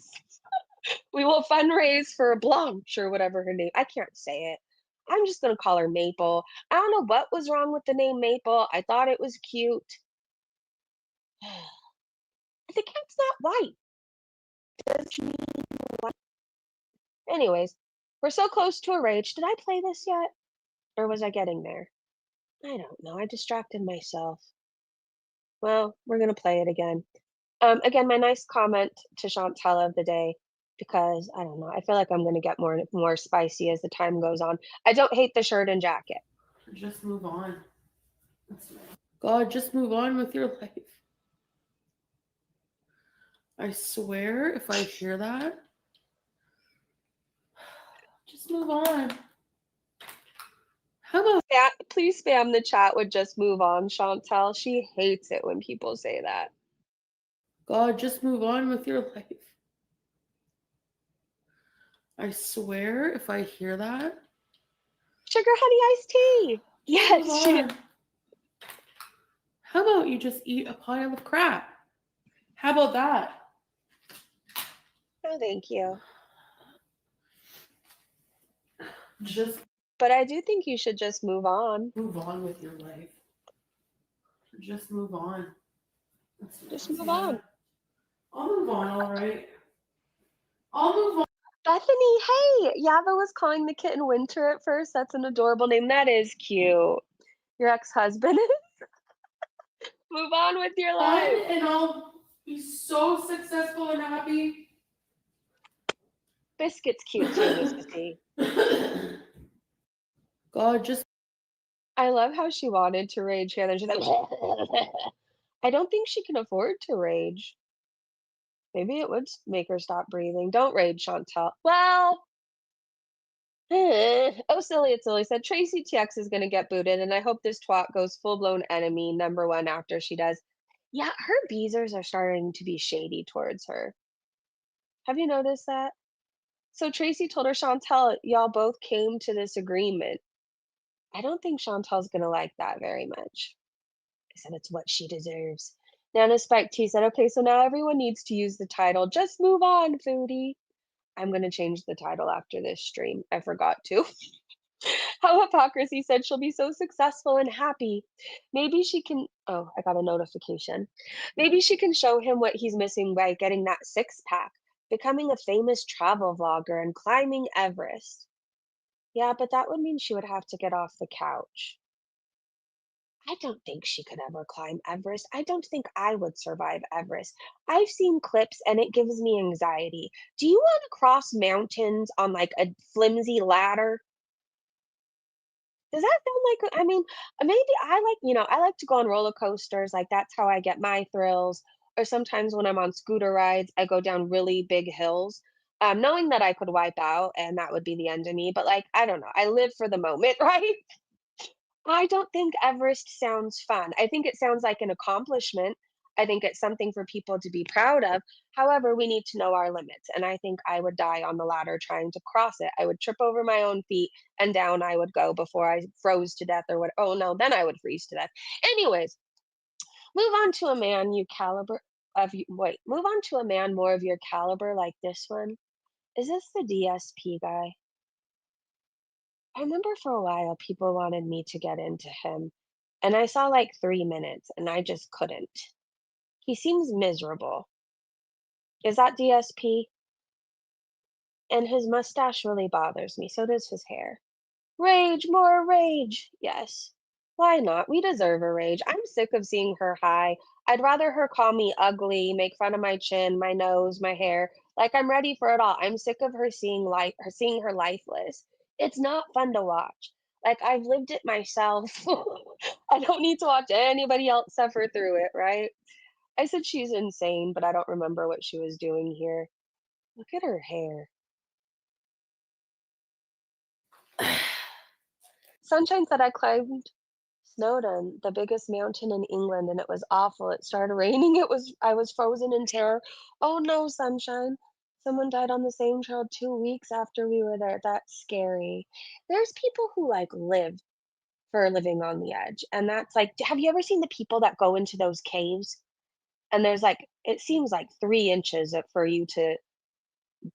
We will fundraise for Blanche or whatever her name. I can't say it. I'm just going to call her Maple. I don't know what was wrong with the name Maple. I thought it was cute. The cat's not white. Does she mean white? Anyways, we're so close to a rage. Did I play this yet? Or was I getting there? I don't know. I distracted myself. Well, we're gonna play it again. Again, my nice comment to Chantal of the day, because I don't know. I feel like I'm gonna get more spicy as the time goes on. I don't hate the shirt and jacket. just move on. God, just move on with your life. I swear, if I hear that, just move on. How about Please spam the chat with "just move on," Chantal. She hates it when people say that. God, just move on with your life? I swear, if I hear that, Sugar honey iced tea. just move Yes, she. on. How about you just eat a pile of crap? How about that? Oh, thank you. Just But I do think you should just move on. move on with your life. Just move on. Just Let's move see that. on. I'll move on, all right. I'll move on. Bethany, hey, Yava was calling the kitten Winter at first. That's an adorable name. That is cute. Your ex-husband. Move on with your life. And I'll be so successful and happy. Biscuit's cute too, Missy. God, just I love how she wanted to rage here. Then she's like, I don't think she can afford to rage. Maybe it would make her stop breathing. Don't rage, Chantal. Well, oh, silly, it's silly. Said Tracy TX is going to get booted, and I hope this twat goes full blown enemy #1 after she does. Yeah, her beezers are starting to be shady towards her. Have you noticed that? So Tracy told her, Chantal, y'all both came to this agreement. I don't think Chantal's gonna like that very much. I said it's what she deserves. Nana spiked tea said, okay, so now everyone needs to use the title. Just move on, Foodie. I'm gonna change the title after this stream. I forgot to. How hypocrisy said she'll be so successful and happy. Maybe she can. Oh, I got a notification. Maybe she can show him what he's missing by getting that six pack, becoming a famous travel vlogger, and climbing Everest. Yeah, but that would mean she would have to get off the couch. I don't think she could ever climb Everest. I don't think I would survive Everest. I've seen clips and it gives me anxiety. Do you want to cross mountains on like a flimsy ladder? Does that sound like I mean, maybe I like, I like to go on roller coasters, like, that's how I get my thrills, or sometimes when I'm on scooter rides, I go down really big hills, knowing that I could wipe out and that would be the end of me, but, like, I don't know, I live for the moment, right? I don't think Everest sounds fun. I think it sounds like an accomplishment. I think it's something for people to be proud of. However, we need to know our limits. And I think I would die on the ladder trying to cross it. I would trip over my own feet and down I would go before I froze to death or what. Oh no, then I would freeze to death. Anyways, move on to a man you caliber of you. Wait, move on to a man more of your caliber like this one. Is this the DSP guy? I remember for a while people wanted me to get into him, and I saw like 3 minutes and I just couldn't. He seems miserable. Is that DSP? And his mustache really bothers me, so does his hair. Rage, more rage. Yes. Why not? We deserve a rage. I'm sick of seeing her high. I'd rather her call me ugly, make fun of my chin, my nose, my hair. Like I'm ready for it all. I'm sick of seeing her lifeless. It's not fun to watch. Like I've lived it myself. I don't need to watch anybody else suffer through it, right? I said she's insane, but I don't remember what she was doing here. Look at her hair. Sunshine said I climbed Snowdon, the biggest mountain in England, and it was awful. It started raining. I was frozen in terror. Oh no, Sunshine. Someone died on the same trail 2 weeks after we were there. That's scary. There's people who like live for living on the edge. And that's like, have you ever seen the people that go into those caves? And there's like, it seems like 3 inches for you to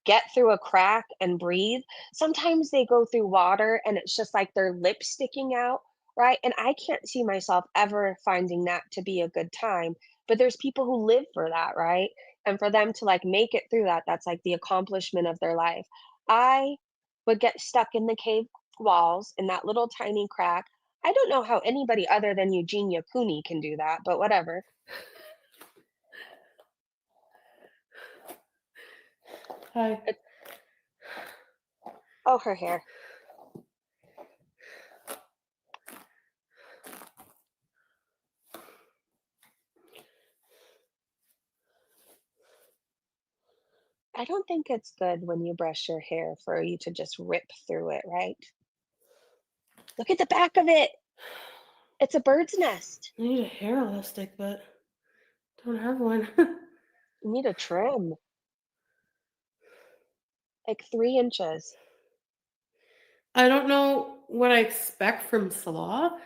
get through a crack and breathe. Sometimes they go through water and it's just like their lips sticking out, right? And I can't see myself ever finding that to be a good time. But there's people who live for that, right? And for them to like make it through that, that's like the accomplishment of their life. I would get stuck in the cave walls in that little tiny crack. I don't know how anybody other than Eugenia Cooney can do that, but whatever. Hi. It, oh, her hair. I don't think it's good when you brush your hair for you to just rip through it, right? Look at the back of it. It's a bird's nest. I need a hair elastic, but don't have one. You need a trim, like 3 inches. I don't know what I expect from Salah.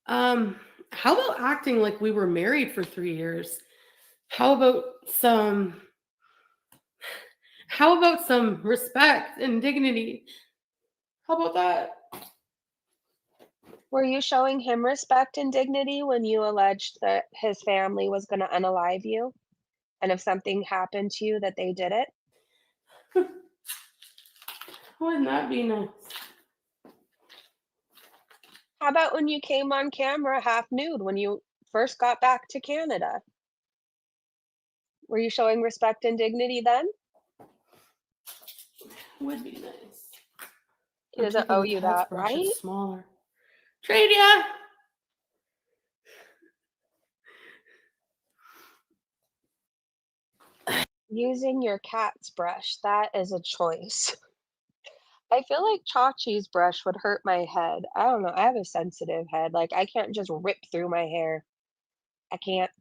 Um, how about acting like we were married for 3 years? How about some how about some respect and dignity? How about that? Were you showing him respect and dignity when you alleged that his family was going to unalive you? And if something happened to you, that they did it? Wouldn't that be nice? How about when you came on camera half nude when you first got back to Canada? Were you showing respect and dignity then? Would be nice. He I'm doesn't taking owe the you cat's that, brush. right? It's smaller. Tradia! Using your cat's brush, that is a choice. I feel like Chachi's brush would hurt my head. I don't know. I have a sensitive head. Like I can't just rip through my hair. I can't.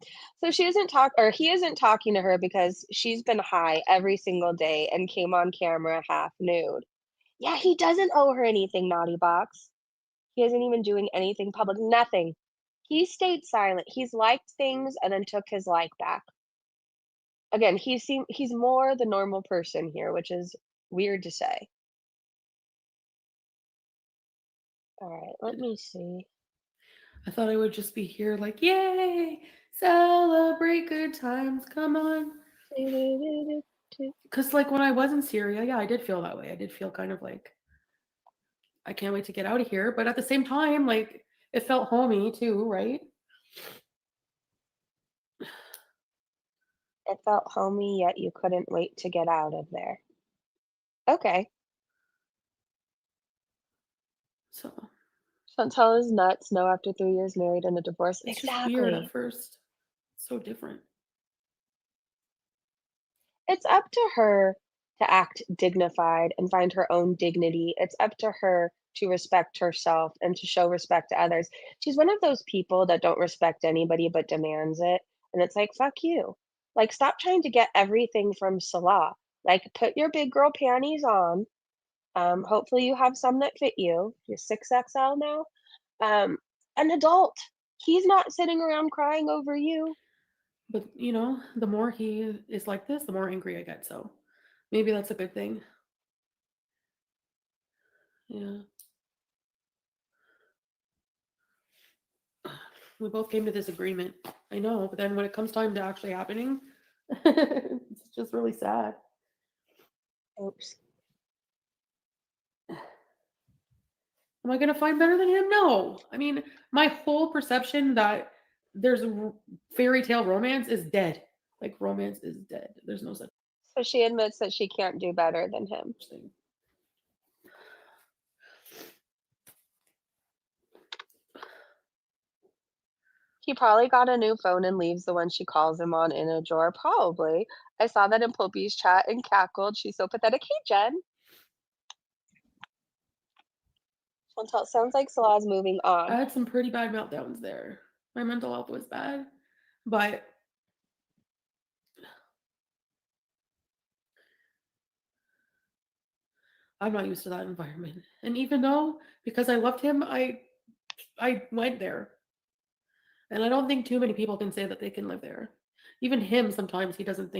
So she isn't talk or he isn't talking to her because she's been high every single day and came on camera half nude. Yeah, he doesn't owe her anything, Naughty Box. He isn't even doing anything public, nothing. He stayed silent. He's liked things and then took his like back. Again, he's more the normal person here, which is weird to say. All right, let me see. I thought I would just be here like, yay, celebrate good times, come on. Because, like, when I was in Syria, yeah, I did feel that way. I did feel kind of like, I can't wait to get out of here. But at the same time, like, it felt homey too, right? It felt homey, yet you couldn't wait to get out of there. Okay. So Chantal is nuts. No, after 3 years married and a divorce. it's just weird at Exactly. first. So different. It's up to her to act dignified and find her own dignity. It's up to her to respect herself and to show respect to others. She's one of those people that don't respect anybody but demands it. And it's like, fuck you. Like, stop trying to get everything from Salah. Like, put your big girl panties on. Hopefully, you have some that fit you. You're 6XL now. Um, an adult. He's not sitting around crying over you. But, you know, the more he is like this, the more angry I get. So maybe that's a good thing. Yeah. We both came to this agreement. I know. But then when it comes time to actually happening, it's just really sad. Oops. Am I going to find better than him? No. I mean, my whole perception that there's fairy tale romance is dead. Like, romance is dead. There's no such So she admits that she can't do better than him. thing. He probably got a new phone and leaves the one she calls him on in a drawer. Probably. I saw that in Poppy's chat and cackled. She's so pathetic. Hey, Jen. Chantal, sounds like Salah's moving I on. had some pretty bad meltdowns there. My mental health was bad, but I'm not used to that environment. And even though, because I loved him, I went there. And I don't think too many people can say that they can live there. Even him, sometimes he doesn't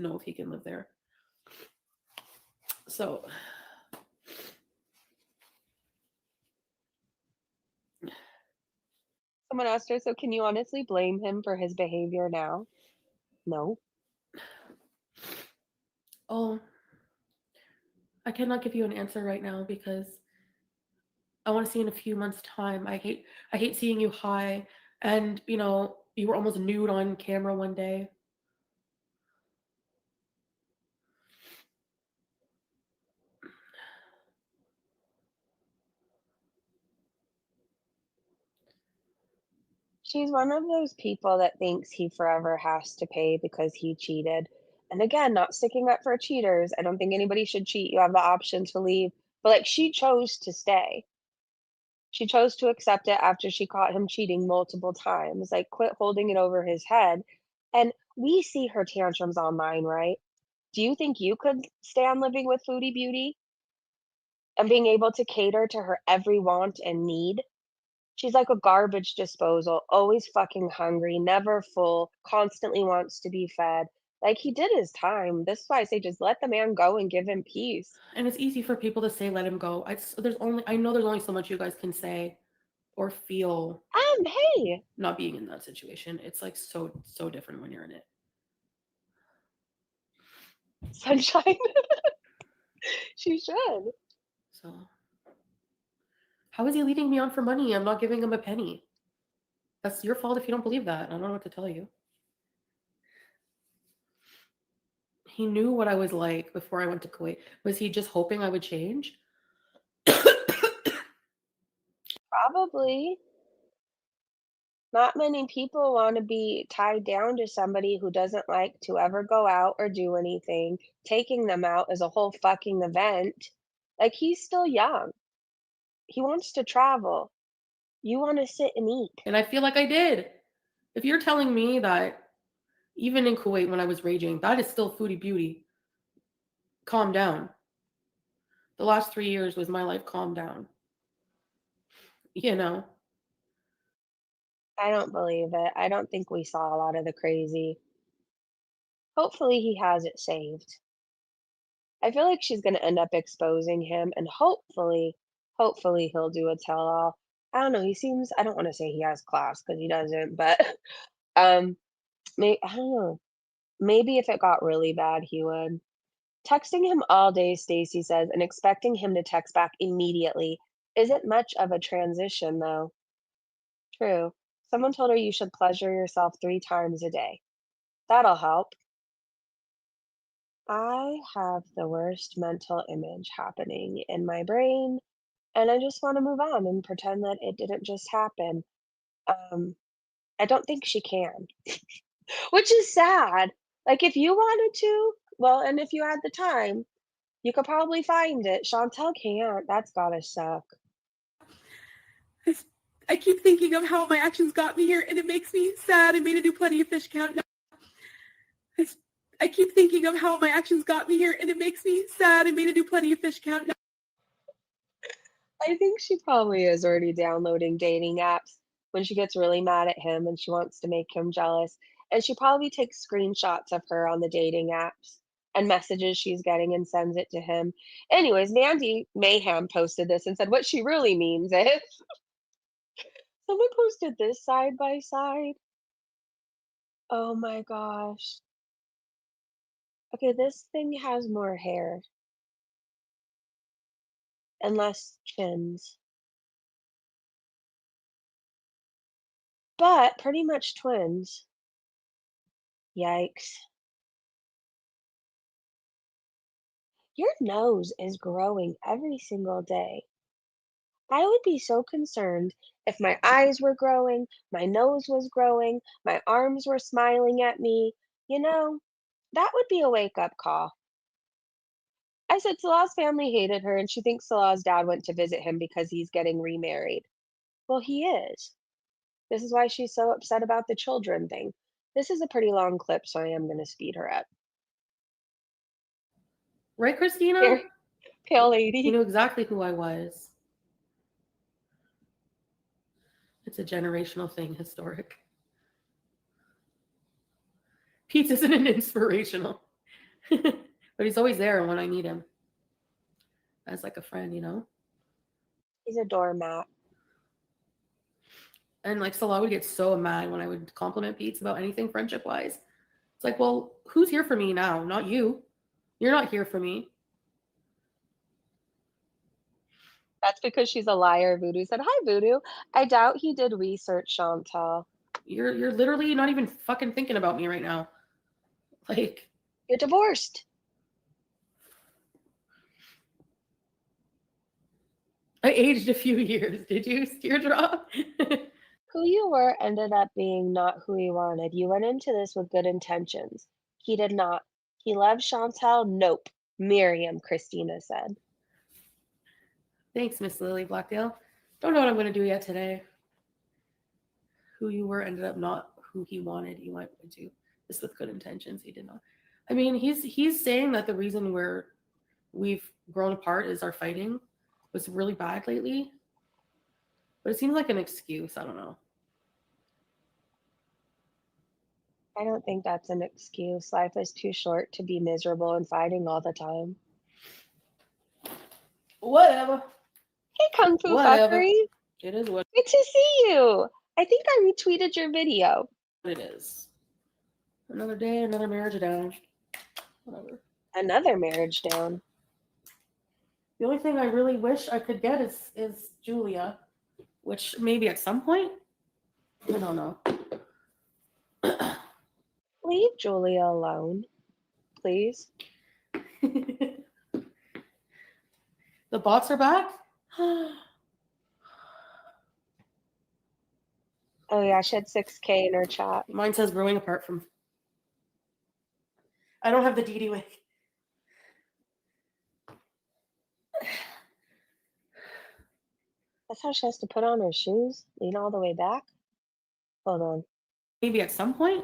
know if he can live there. So Someone asked her, so can you honestly blame him for his behavior now? No. oh, I cannot give you an answer right now because I want to see in a few months' time. I hate seeing you high and you know, you were almost nude on camera one day. She's one of those people that thinks he forever has to pay because he cheated. And again, not sticking up for cheaters. I don't think anybody should cheat. You have the option to leave. But like she chose to stay. She chose to accept it after she caught him cheating multiple times. Like, quit holding it over his head. And we see her tantrums online, right? Do you think you could stand living with Foodie Beauty and being able to cater to her every want and need? She's like a garbage disposal, always fucking hungry, never full, constantly wants to be fed. Like, he did his time. This is why I say just let the man go and give him peace. And it's easy for people to say let him go. I know there's only so much you guys can say or feel Hey, not being in that situation. It's like so different when you're in it. sunshine. She should. So how is he leading me on for money? I'm not giving him a penny. That's your fault if you don't believe that. I don't know what to tell you. He knew what I was like before I went to Kuwait. Was he just hoping I would change? Probably. Not many people want to be tied down to somebody who doesn't like to ever go out or do anything. Taking them out is a whole fucking event. Like, he's still young. He wants to travel. You want to sit and eat. And I feel like I did. If you're telling me that even in Kuwait when I was raging, that is still foodie beauty. Calm down. The last 3 years was my life calm down. you know. I don't believe it. I don't think we saw a lot of the crazy. Hopefully, he has it saved. I feel like she's gonna end up exposing him, and hopefully he'll do a tell-all. I don't know, he seems I don't wanna say he has class because he doesn't, but, um, I don't know. Maybe if it got really bad, he would. Texting him all day, Stacy says, and expecting him to text back immediately isn't much of a transition, though. True. Someone told her you should pleasure yourself 3 times a day. That'll help. I have the worst mental image happening in my brain, and I just want to move on and pretend that it didn't just happen. Um, I don't think she can, which is sad. Like, if you wanted to, well, and if you had the time, you could probably find it. Chantel can't. That's gotta suck. I keep thinking of how my actions got me here, and it makes me sad. I made a new Plenty of Fish count. I keep thinking of how my actions got me here, and it makes me sad. I made a new Plenty of Fish count. I think she probably is already downloading dating apps when she gets really mad at him and she wants to make him jealous. And she probably takes screenshots of her on the dating apps and messages she's getting and sends it to him. Anyways, Mandy Mayhem posted this and said what she really means is someone posted this side by side. Oh my gosh. Okay, this thing has more hair and less chins, but pretty much twins. Yikes. Your nose is growing every single day. I would be so concerned if my eyes were growing, my nose was growing, my arms were smiling at me. You know, that would be a wake up call. I said Salah's family hated her and she thinks Salah's dad went to visit him because he's getting remarried. Well, he is. This is why she's so upset about the children thing. This is a pretty long clip, so I am going to speed her up. Right, Christina? Here, pale You lady. knew exactly who I was. It's a generational thing, historic. Pete isn't an inspirational. But he's always there when I need him. As like a friend, you know? He's a doormat. And like Salah would get so mad when I would compliment Pete about anything friendship wise. It's like, well, who's here for me now? Not you. You're not here for me. That's because she's a liar, Voodoo said. Hi, Voodoo. I doubt he did research, Chantal. You're literally not even fucking thinking about me right now. Like, You're divorced. I aged a few years. Did you, Teardrop? Who you were ended up being not who you wanted. You went into this with good intentions. He did not. He loved Chantal? Nope. Miriam, Christina said. Thanks, Miss Lily Blackdale. Don't know what I'm going to do yet today. Who you were ended up not who he wanted. He went into this with good intentions. He did not. I mean, he's saying that the reason we've grown apart is our fighting was really bad lately. But it seems like an excuse. I don't know. I don't think that's an excuse. Life is too short to be miserable and fighting all the time. Whatever. Hey, Kung Fu Whatever. Fuckery. It is what Good to see you. I think I retweeted your video. it is. Another day, another marriage down. Whatever. Another marriage down. The only thing I really wish I could get is Julia, which maybe at some point. I don't know. Leave Julia alone, please. The bots are back. Oh yeah, she had 6K in her chat. Mine says growing apart from. I don't have the DD wig. That's how she has to put on her shoes? Lean all the way back? Hold on. Maybe at some point.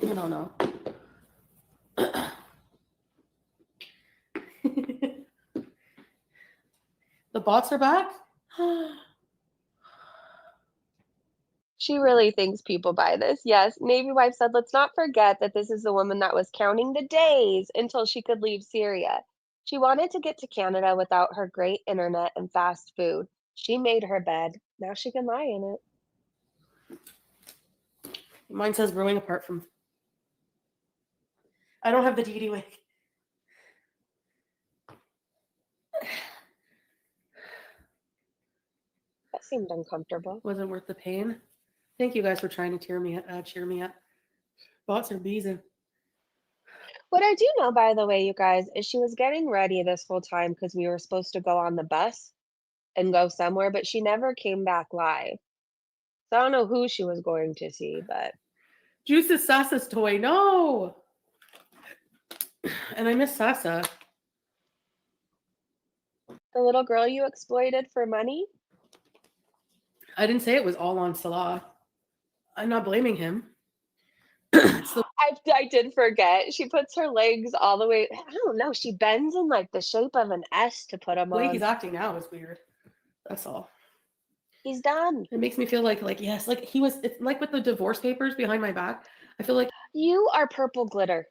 I don't know. The bots are back. She really thinks people buy this. Yes, Navy wife said, let's not forget that this is the woman that was counting the days until she could leave Syria. She wanted to get to Canada without her great internet and fast food. She made her bed. Now she can lie in it. Mine says growing apart from. I don't have the DD wig. That seemed uncomfortable. Wasn't worth the pain. Thank you guys for trying to cheer me up. Bots are beezing. What I do know, by the way, you guys, is she was getting ready this whole time because we were supposed to go on the bus and go somewhere, but she never came back live. So I don't know who she was going to see, but Juice is Sasa's toy. No. And I miss Sasa. the little girl you exploited for money? I didn't say it was all on Salah. I'm not blaming him. I did forget. She puts her legs all the way. I don't know. She bends in like the shape of an S to put them The way on. he's acting now is weird. That's all. He's done. It makes me feel like yes, like he was. It's like with the divorce papers behind my back. I feel like You are purple glitter.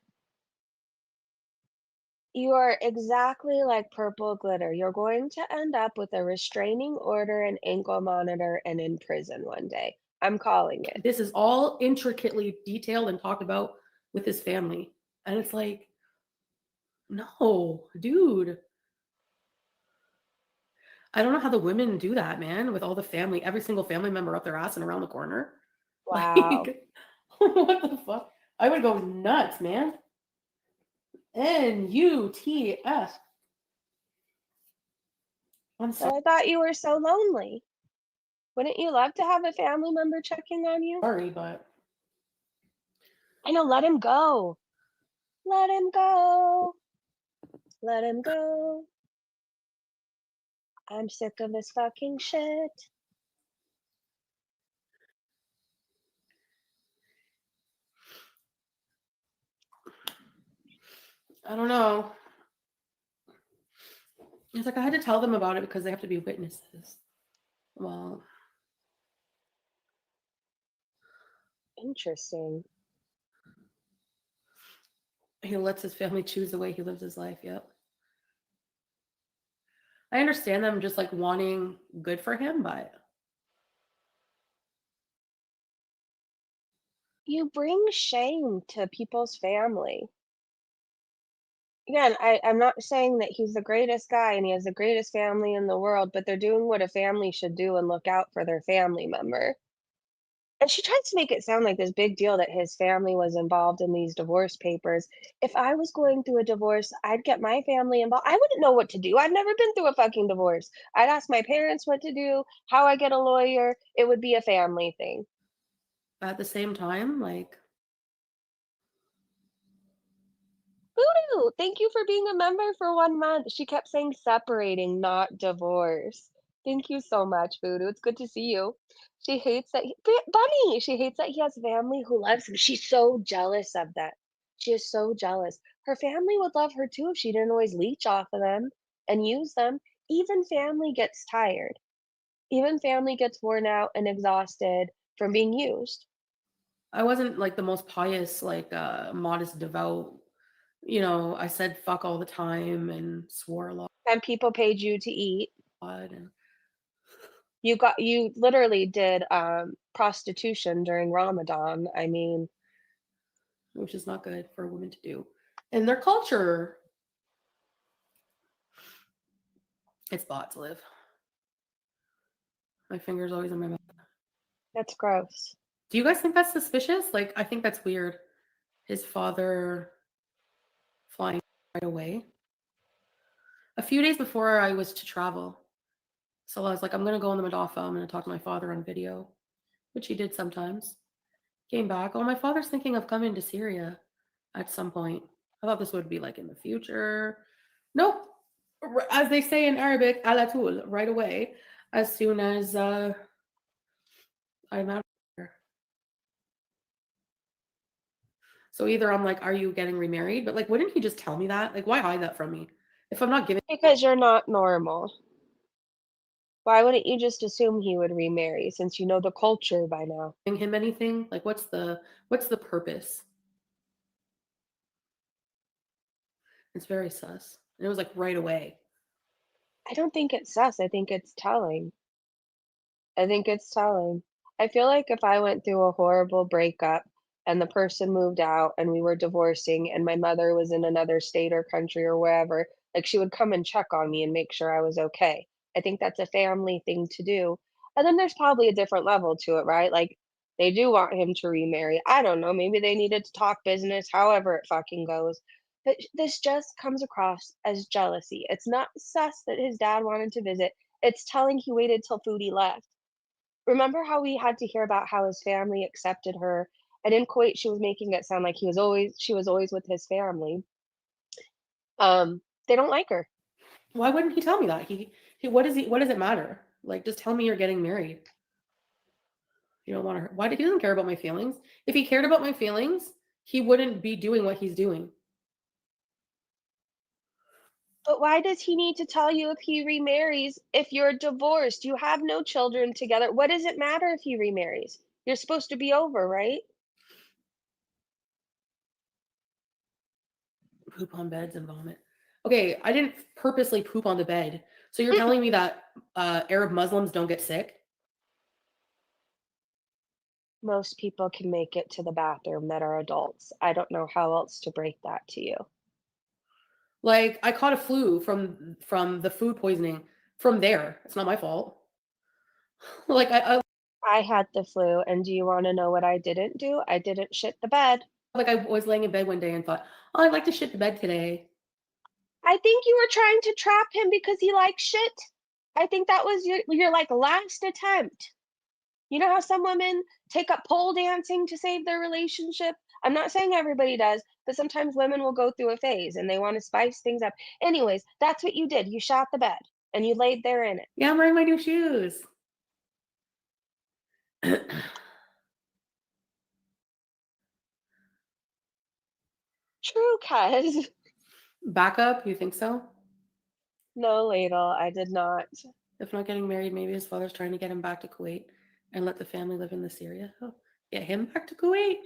You are exactly like purple glitter. You're going to end up with a restraining order, an ankle monitor, and in prison one day. I'm calling it. this is all intricately detailed and talked about with his family, and it's like, no, dude. I don't know how the women do that, man, with all the family, every single family member up their ass and around the corner. Wow. Like, what the fuck? I would go nuts, man. NUTS. I'm But I thought you were so lonely. Wouldn't you love to have a family member checking on you? sorry, but I know, let him go. Let him go. Let him go. I'm sick of this fucking shit. I don't know. It's like I had to tell them about it because they have to be witnesses. Well, Interesting. he lets his family choose the way he lives his life. Yep. I understand them just like wanting good for him, but You bring shame to people's family. Again, I'm not saying that he's the greatest guy and he has the greatest family in the world, but they're doing what a family should do and look out for their family member. And she tries to make it sound like this big deal that his family was involved in these divorce papers. If I was going through a divorce, I'd get my family involved. I wouldn't know what to do. I've never been through a fucking divorce. I'd ask my parents what to do, how I get a lawyer. It would be a family thing. at the same time, like, Voodoo, thank you for being a member for 1 month. She kept saying separating, not divorce. Thank you so much, Voodoo. It's good to see you. She hates that Bunny. She hates that he has family who loves him. She's so jealous of that. She is so jealous. Her family would love her too if she didn't always leech off of them and use them. Even family gets tired. Even family gets worn out and exhausted from being used. I wasn't like the most pious, like modest, devout. I said fuck all the time and swore a lot. And people paid you to eat. And You literally did, prostitution during Ramadan. I mean, which is not good for a woman to do. In their culture, it's bots live. My finger's always in my mouth. that's gross. Do you guys think that's suspicious? Like, I think that's weird. His father flying right away. A few days before I was to travel, so I was like, I'm going to go in the Madafa. I'm going to talk to my father on video, which he did sometimes. Came back. Oh, my father's thinking of coming to Syria at some point. I thought this would be like in the future. Nope. As they say in Arabic, ala tul, right away, as soon as I'm out of here. So either I'm like, are you getting remarried? But like, wouldn't he just tell me that? Like, why hide that from me? If I'm not giving, Because you're not normal. Why wouldn't you just assume he would remarry since you know the culture by now? Him anything? Like what's the purpose? It's very sus. And it was like right away. I don't think it's sus. I think it's telling. I think it's telling. I feel like if I went through a horrible breakup and the person moved out and we were divorcing and my mother was in another state or country or wherever, like she would come and check on me and make sure I was okay. I think that's a family thing to do. And then there's probably a different level to it, right? Like they do want him to remarry. I don't know. Maybe they needed to talk business, however it fucking goes. But this just comes across as jealousy. It's not sus that his dad wanted to visit. It's telling he waited till Foodie left. Remember how we had to hear about how his family accepted her, and in Kuwait, she was making it sound like she was always with his family. They don't like her. Why wouldn't he tell me that? What does it matter? Like just tell me you're getting married. You don't want to why he doesn't care about my feelings? If he cared about my feelings, he wouldn't be doing what he's doing. But why does he need to tell you if he remarries if you're divorced? You have no children together. What does it matter if he remarries? You're supposed to be over, right? Poop on beds and vomit. Okay, I didn't purposely poop on the bed. So you're telling me that Arab Muslims don't get sick? Most people can make it to the bathroom that are adults. I don't know how else to break that to you. Like I caught a flu from the food poisoning from there. It's not my fault. Like I had the flu, and do you want to know what I didn't do? I didn't shit the bed. I was laying in bed one day and thought, oh, I'd like to shit the bed today. I think you were trying to trap him because he likes shit. I think that was your like last attempt. You know how some women take up pole dancing to save their relationship? I'm not saying everybody does, but sometimes women will go through a phase and they want to spice things up. Anyways, that's what you did. You shot the bed and you laid there in it. Yeah, I'm wearing my new shoes. True, cuz. Backup, you think so? No, ladle, I did not. If not getting married, maybe his father's trying to get him back to Kuwait and let the family live in this area. Oh, get him back to Kuwait?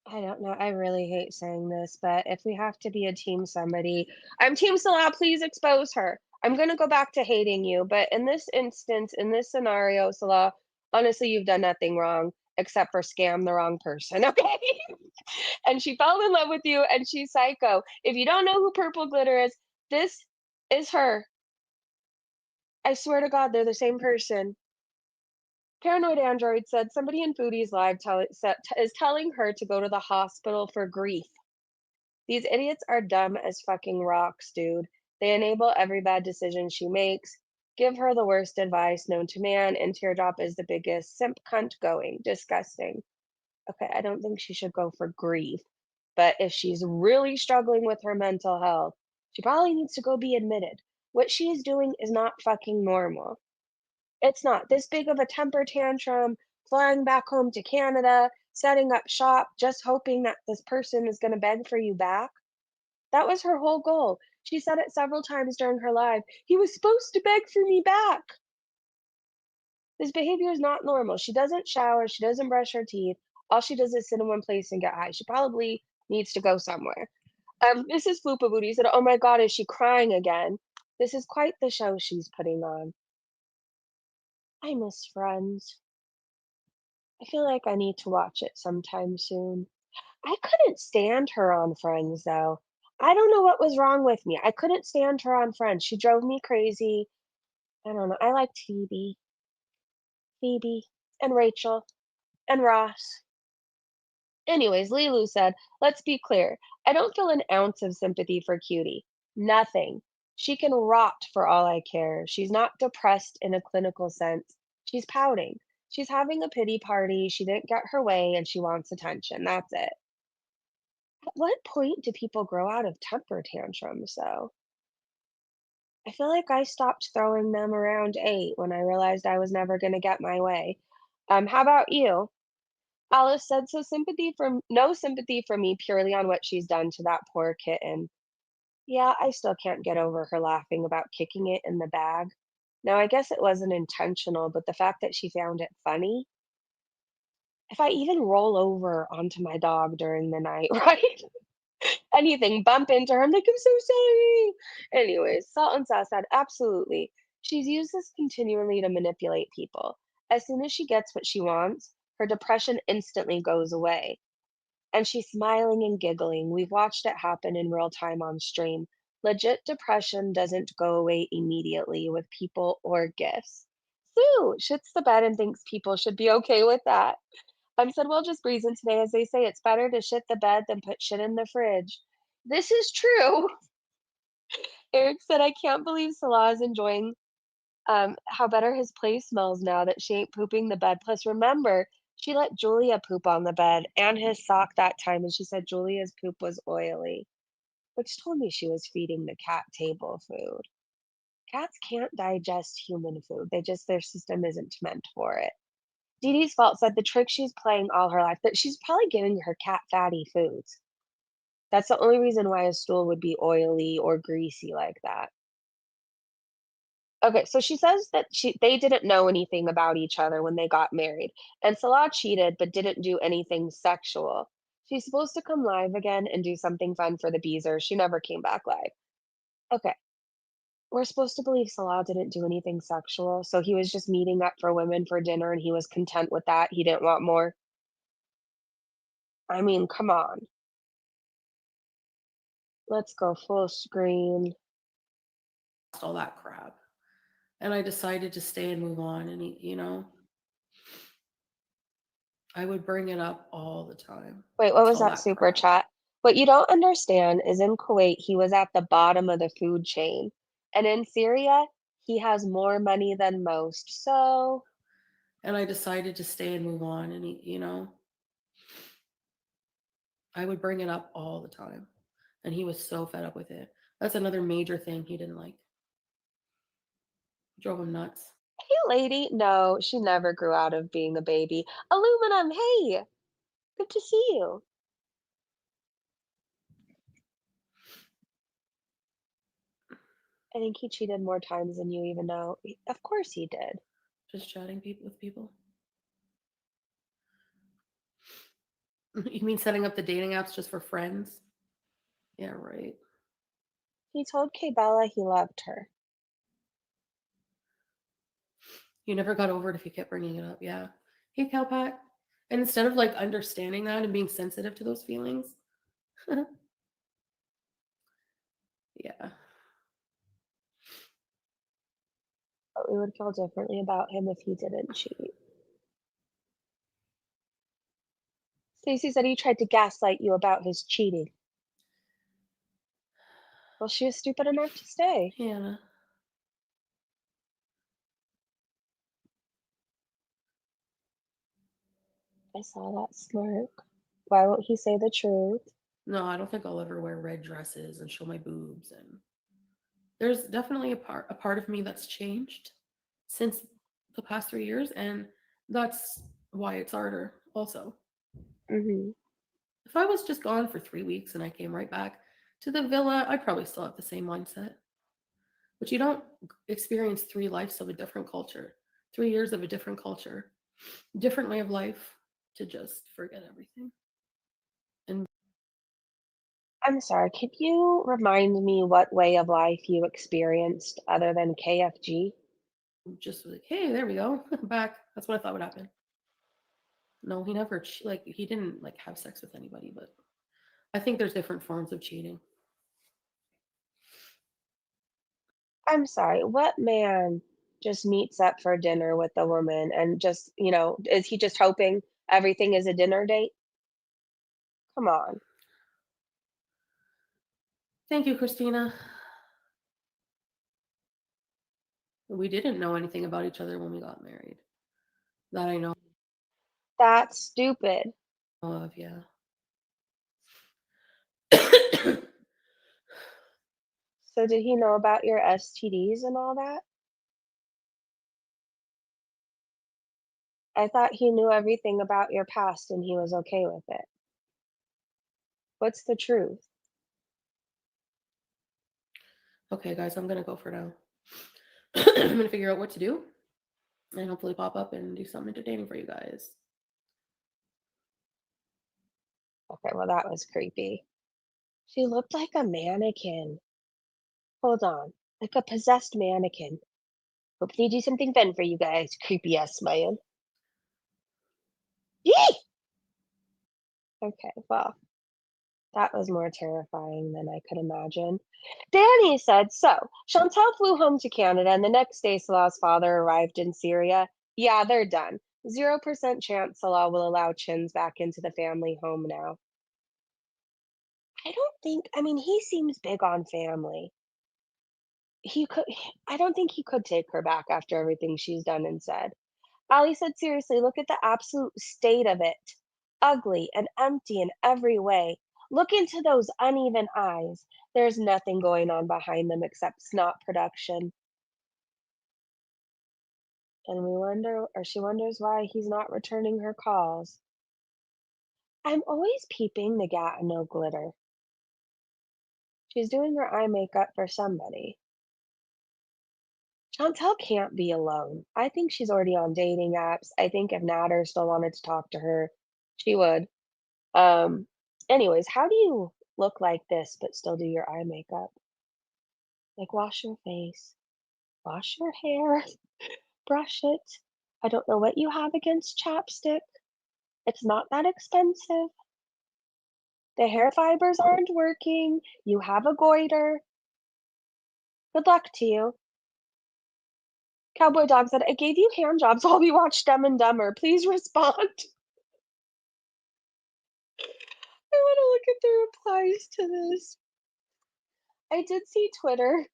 I don't know. I really hate saying this, but if we have to be a team somebody, I'm team Salah, please expose her. I'm gonna go back to hating you, but in this instance, in this scenario, Salah, honestly, you've done nothing wrong except for scam the wrong person, okay? And she fell in love with you and she's psycho. If you don't know who Purple Glitter is, this is her. I swear to God, they're the same person. Paranoid Android said somebody in Foodie's live is telling her to go to the hospital for grief. These idiots are dumb as fucking rocks, dude. They enable every bad decision she makes, give her the worst advice known to man, and Teardrop is the biggest simp cunt going. Disgusting. Okay, I don't think she should go for grief, but if she's really struggling with her mental health, she probably needs to go be admitted. What she is doing is not fucking normal. It's not. This big of a temper tantrum, flying back home to Canada, setting up shop, just hoping that this person is gonna beg for you back. That was her whole goal. She said it several times during her live. "He was supposed to beg for me back." This behavior is not normal. She doesn't shower, she doesn't brush her teeth. All she does is sit in one place and get high. She probably needs to go somewhere. This is Fupa Booty said, "Oh my god, is she crying again?" This is quite the show she's putting on. I miss Friends. I feel like I need to watch it sometime soon. I couldn't stand her on Friends, though. I don't know what was wrong with me. I couldn't stand her on Friends. She drove me crazy. I don't know. I liked Phoebe, and Rachel, and Ross. Anyways, Lilu said, "Let's be clear. I don't feel an ounce of sympathy for Cutie. Nothing. She can rot for all I care. She's not depressed in a clinical sense. She's pouting. She's having a pity party. She didn't get her way and she wants attention. That's it." At what point do people grow out of temper tantrums, though? I feel like I stopped throwing them around 8 when I realized I was never gonna get my way. How about you? Alice said, "So sympathy from no sympathy from me purely on what she's done to that poor kitten." Yeah, I still can't get over her laughing about kicking it in the bag. Now, I guess it wasn't intentional, but the fact that she found it funny, if I even roll over onto my dog during the night, right? Anything, bump into her, I'm like, "I'm so sorry." Anyways, Salt and Sauce said, "Absolutely. She's used this continually to manipulate people. As soon as she gets what she wants, her depression instantly goes away. And she's smiling and giggling. We've watched it happen in real time on stream. Legit depression doesn't go away immediately with people or gifts." Sue shits the bed and thinks people should be okay with that. Said, "Well, just reason today, as they say, it's better to shit the bed than put shit in the fridge." This is true. Eric said, "I can't believe Salah is enjoying how better his place smells now that she ain't pooping the bed. Plus, remember, she let Julia poop on the bed and his sock that time, and she said Julia's poop was oily, which told me she was feeding the cat table food. Cats can't digest human food. Their system isn't meant for it." Dee Dee's Fault said the trick she's playing all her life, that she's probably giving her cat fatty foods. That's the only reason why a stool would be oily or greasy like that. Okay, so she says that they didn't know anything about each other when they got married, and Salah cheated but didn't do anything sexual. She's supposed to come live again and do something fun for the Beezer. She never came back live. Okay, we're supposed to believe Salah didn't do anything sexual, so he was just meeting up for women for dinner and he was content with that. He didn't want more. I mean, come on. Let's go full screen. All that crap. And I decided to stay and move on. And, I would bring it up all the time. Wait, what was All that that super crap. chat? What you don't understand is in Kuwait, he was at the bottom of the food chain. And in Syria, he has more money than most. So, And I decided to stay and move on. And, I would bring it up all the time. And he was so fed up with it. That's another major thing he didn't like. Drove him nuts. hey, lady. No, she never grew out of being a baby. Aluminum, hey, good to see you. I think he cheated more times than you even know. Of course he did. Just chatting with people. You mean setting up the dating apps just for friends? Yeah, right. He told Bella he loved her. You never got over it if you kept bringing it up. Yeah. Hey, Cowpat. And instead of like understanding that and being sensitive to those feelings, yeah. But we would feel differently about him if he didn't cheat. Stacey said he tried to gaslight you about his cheating. Well, she was stupid enough to stay. Hannah. I saw that smirk. Why won't he say the truth? No, I don't think I'll ever wear red dresses and show my boobs. And there's definitely a part of me that's changed since the past 3 years, and that's why it's harder. Also, Hmm. if I was just gone for 3 weeks and I came right back to the villa, I'd probably still have the same mindset. But you don't experience 3 lives of a different culture, 3 years of a different culture, different way of life to just forget everything. And I'm sorry, could you remind me what way of life you experienced other than KFG? just like, hey, there we go, back. That's what I thought would happen. No, he never he didn't like have sex with anybody, but I think there's different forms of cheating. I'm sorry, what man just meets up for dinner with a woman and just, is he just hoping everything is a dinner date? Come on. Thank you, Christina. We didn't know anything about each other when we got married. That I know That's stupid. of, yeah. So did he know about your STDs and all that? I thought he knew everything about your past and he was okay with it. What's the truth? Okay, guys, I'm gonna go for now. I'm gonna figure out what to do and hopefully pop up and do something entertaining for you guys. Okay, well, that was creepy. She looked like a mannequin. Hold on. Like a possessed mannequin. Hopefully do something fun for you guys, creepy ass man. Yee! Okay, well, that was more terrifying than I could imagine. Danny said, so Chantal flew home to Canada, and the next day Salah's father arrived in Syria. Yeah, they're done. 0% chance Salah will allow Chins back into the family home now. I don't think, I mean, he seems big on family. He could, I don't think he could take her back after everything she's done and said. Ali said, seriously, look at the absolute state of it. Ugly and empty in every way. Look into those uneven eyes. There's nothing going on behind them except snot production. And we wonder, or she wonders why he's not returning her calls. I'm always peeping the gat and no glitter. She's doing her eye makeup for somebody. Chantel can't be alone. I think she's already on dating apps. I think if Natter still wanted to talk to her, she would. Um, anyways, how do you look like this but still do your eye makeup? Like wash your face, wash your hair, brush it. I don't know what you have against chapstick. It's not that expensive. The hair fibers aren't working. You have a goiter. Good luck to you. Cowboy Dog said, I gave you hand jobs while we watched Dumb and Dumber. Please respond. I want to look at the replies to this. I did see Twitter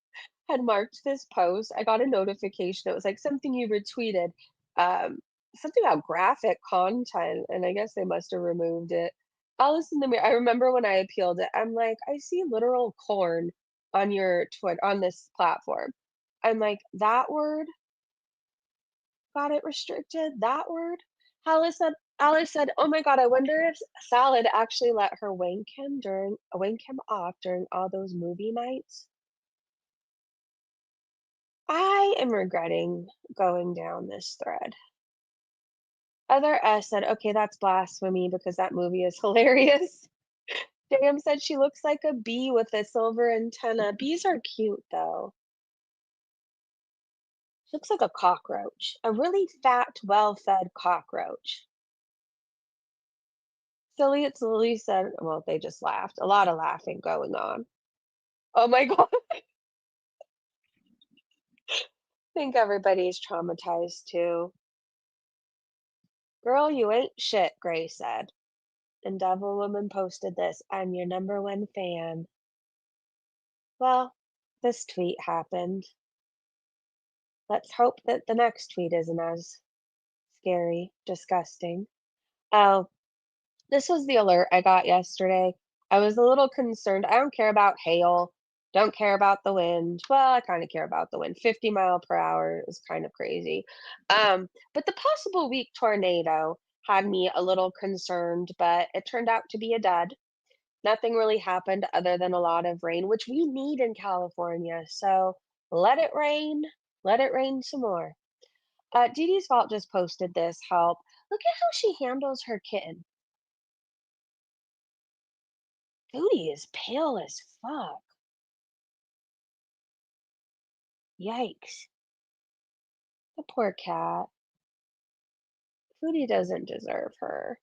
had marked this post. I got a notification. It was like something you retweeted, um, something about graphic content, and I guess they must have removed it. I'll listen to me. I remember when I appealed it. I'm like, I see literal corn on your Twitter on this platform. I'm like, that word got it restricted. That word. Alice said, "Oh my God, I wonder if Salad actually let her wank him off during all those movie nights." I am regretting going down this thread. Other S said, "Okay, that's blasphemy because that movie is hilarious." Dam said she looks like a bee with a silver antenna. Bees are cute though. She looks like a cockroach, a really fat, well-fed cockroach. Silly, it's Lily said, well, they just laughed. A lot of laughing going on. Oh my God. I think everybody's traumatized too. Girl, you ain't shit, Gray said. And Devil Woman posted this, I'm your #1 fan. Well, this tweet happened. Let's hope that the next tweet isn't as scary, disgusting. Oh, this was the alert I got yesterday. I was a little concerned. I don't care about hail, don't care about the wind. Well, I kind of care about the wind. 50 mph is kind of crazy. But the possible weak tornado had me a little concerned, but it turned out to be a dud. Nothing really happened other than a lot of rain, which we need in California. So let it rain some more. Dee Dee's Vault just posted this help. Look at how she handles her kitten. Foodie is pale as fuck. Yikes. The poor cat. Foodie doesn't deserve her.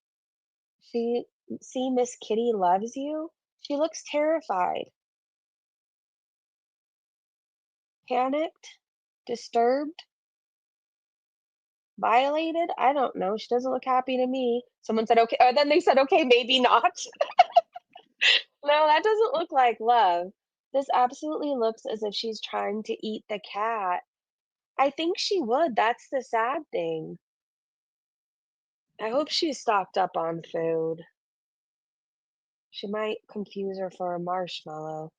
She, see, Miss Kitty loves you. She looks terrified, panicked, disturbed, violated. I don't know. She doesn't look happy to me. Someone said, okay. Or then they said, okay, maybe not. No, that doesn't look like love. This absolutely looks as if she's trying to eat the cat. I think she would. That's the sad thing. I hope she's stocked up on food. She might confuse her for a marshmallow.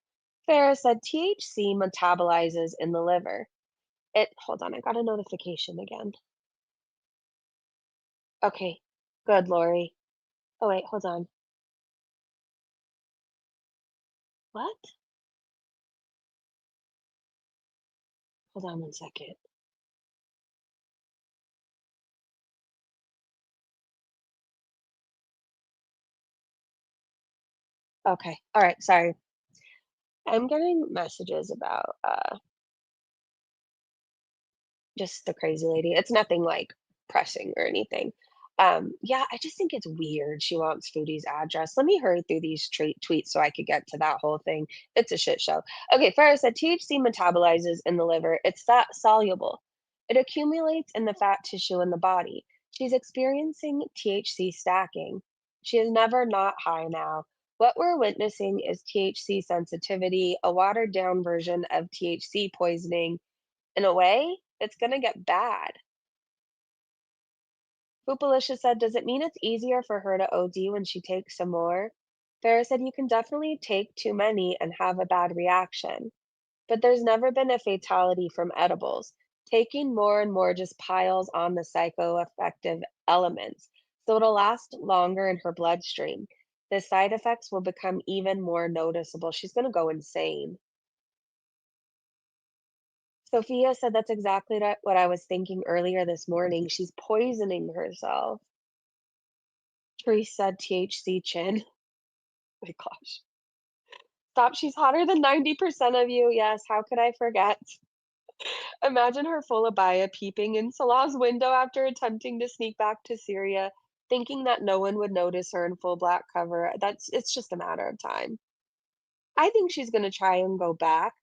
Farah said THC metabolizes in the liver. Hold on, I got a notification again. Okay, good, Lori. Oh, wait, hold on. What? Hold on one second. Okay. All right. Sorry. I'm getting messages about just the crazy lady. It's nothing like pressing or anything. Yeah, I just think it's weird. She wants Foodie's address. Let me hurry through these tweets so I could get to that whole thing. It's a shit show. Okay, first, said THC metabolizes in the liver. It's fat soluble. It accumulates in the fat tissue in the body. She's experiencing THC stacking. She is never not high now. What we're witnessing is THC sensitivity, a watered down version of THC poisoning. In a way, it's gonna get bad. Poopalicious said, "Does it mean it's easier for her to OD when she takes some more?" Farah said, "You can definitely take too many and have a bad reaction, but there's never been a fatality from edibles. Taking more and more just piles on the psychoactive elements, so it'll last longer in her bloodstream. The side effects will become even more noticeable. She's gonna go insane." Sophia said, "That's exactly what I was thinking earlier this morning. She's poisoning herself." Therese said, "THC chin." My gosh. Stop, she's hotter than 90% of you. Yes, how could I forget? Imagine her full abaya peeping in Salah's window after attempting to sneak back to Syria, thinking that no one would notice her in full black cover. It's just a matter of time. I think she's gonna try and go back,